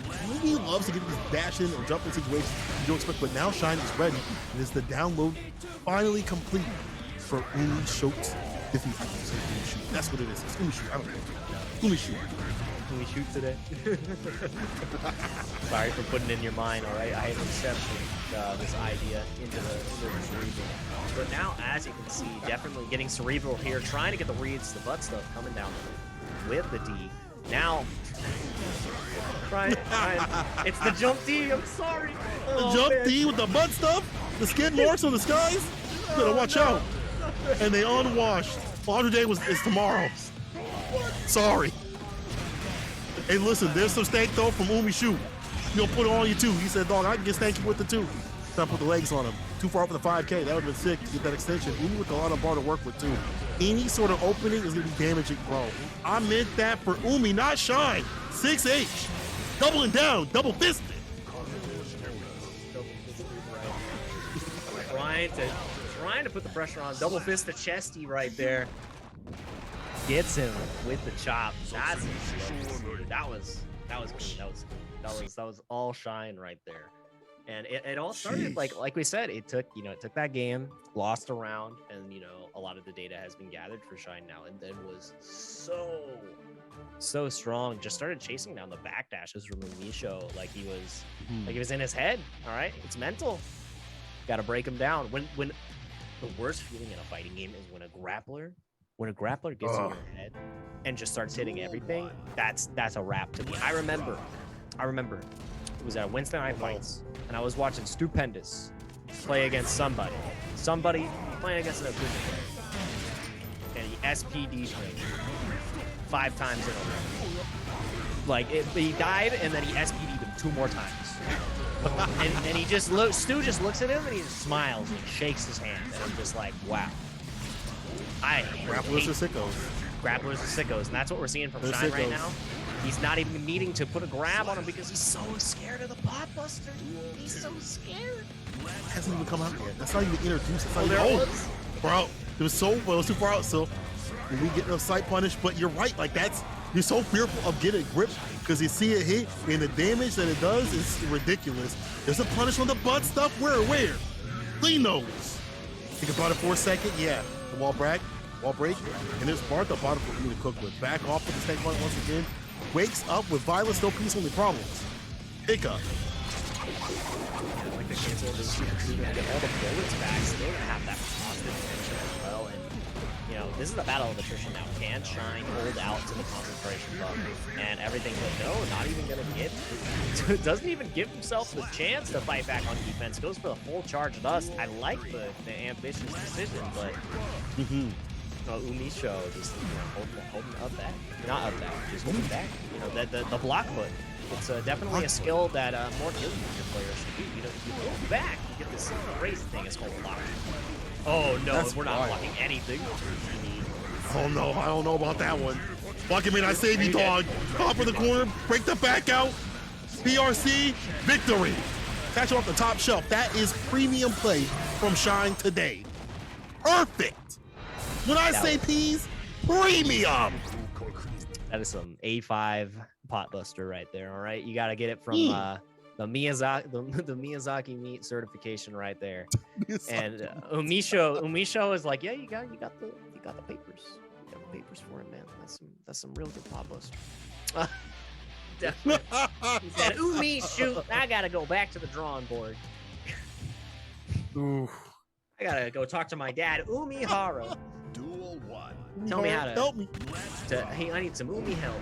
He loves to get these dash in or jump in situations you don't expect. But now Shine is ready. And is the download finally complete for Umi Shoot. That's what it is. It's Umi Shoot. I don't know. Umi Shoot. Can we shoot today? Sorry for putting it in your mind, all right? I have accepted this idea into the cerebral. But now, as you can see, definitely getting cerebral here, trying to get the reads, the butt stuff coming down with the D. Now, trying. It's the jump D, I'm sorry. The jump D with the butt stuff? The skid marks on the skies? You better watch out. And they unwashed. 100 Day is tomorrow. Sorry. Hey, listen, there's some stank though from Umi Shoot. You'll put it on you too. He said, dog, I can get stanky with the two. Trying to put the legs on him. Too far up for the 5K. That would have been sick to get that extension. Umi with a lot of bar to work with too. Any sort of opening is going to be damaging, bro. I meant that for Umi, not Shine. 6H. Doubling down. Double fisted. Trying to put the pressure on. Double fist the chesty right there. Gets him with the chop. That was clean. That was all Shine right there. And it all started like we said, it took that game, lost a round, and a lot of the data has been gathered for Shine now, and then was so strong. Just started chasing down the backdashes from Misho like he was in his head. All right, it's mental. Got to break him down. When the worst feeling in a fighting game is when a grappler gets in your head and just starts hitting everything. That's a wrap to me. I remember it was at Wednesday Night Fights, and I was watching Stupendous play against somebody playing against an opponent player, and he SPD'd him 5 times in a row. Like he died, and then he SPD'd him 2 more times. and he just Stu just looks at him and he just smiles and shakes his hand, and I'm just like, wow. Grapplers are sickos. Grapplers are sickos, and that's what we're seeing from Shine right now. He's not even needing to put a grab on him because he's so scared of the pot buster. He's so scared. It hasn't even come out yet. That's not even introduced. It's not there even, it was. Bro, it was too far out. So when we get no sight punish, but you're right. Like you're so fearful of getting gripped because you see it hit and the damage that it does is ridiculous. There's a punish on the butt stuff. Where? Clean those. Think about it for a second. Yeah, the wall break, and there's Bart the bottom for you to cook with. Back off with the snake point once again. Wakes up with violence, no peace, only problems. Pickup. Like the cancel of the super team and all the bullets back, still gonna have that positive tension as well. And this is a battle of attrition now. Can Shine hold out to the concentration buff and everything? But no, not even gonna get. Doesn't even give himself the chance to fight back on defense. Goes for the full charge dust. I like the ambitious decision, but. Umisho just holding up back, not up back, just holding back. The block foot. It's definitely a skill that more Guilty Gear players should do. You hold back, you get this crazy thing. It's called a block. Oh no, we're not blocking anything. Oh no, I don't know about that one. Blocking me, not save you, dog. Top of the corner, break the back out. PRC victory. Catch him off the top shelf. That is premium play from Shine today. Perfect. When I say P's, premium. That is some A5 pot buster right there. All right, you got to get it from the Miyazaki meat certification right there. And Umisho is like, yeah, you got the papers. You got the papers for it, man. That's some real good pot buster. Definitely. He said, Umi, shoot, I gotta go back to the drawing board. Ooh. I gotta go talk to my dad, Umihara. Duel 1. Tell me how to help me. Hey, I need some Umi help.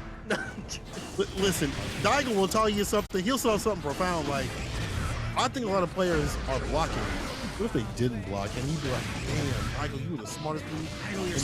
Listen, Daigo will tell you something. He'll say something profound like, I think a lot of players are blocking. What if they didn't block? And he'd be like, damn, Daigo, you were the smartest dude.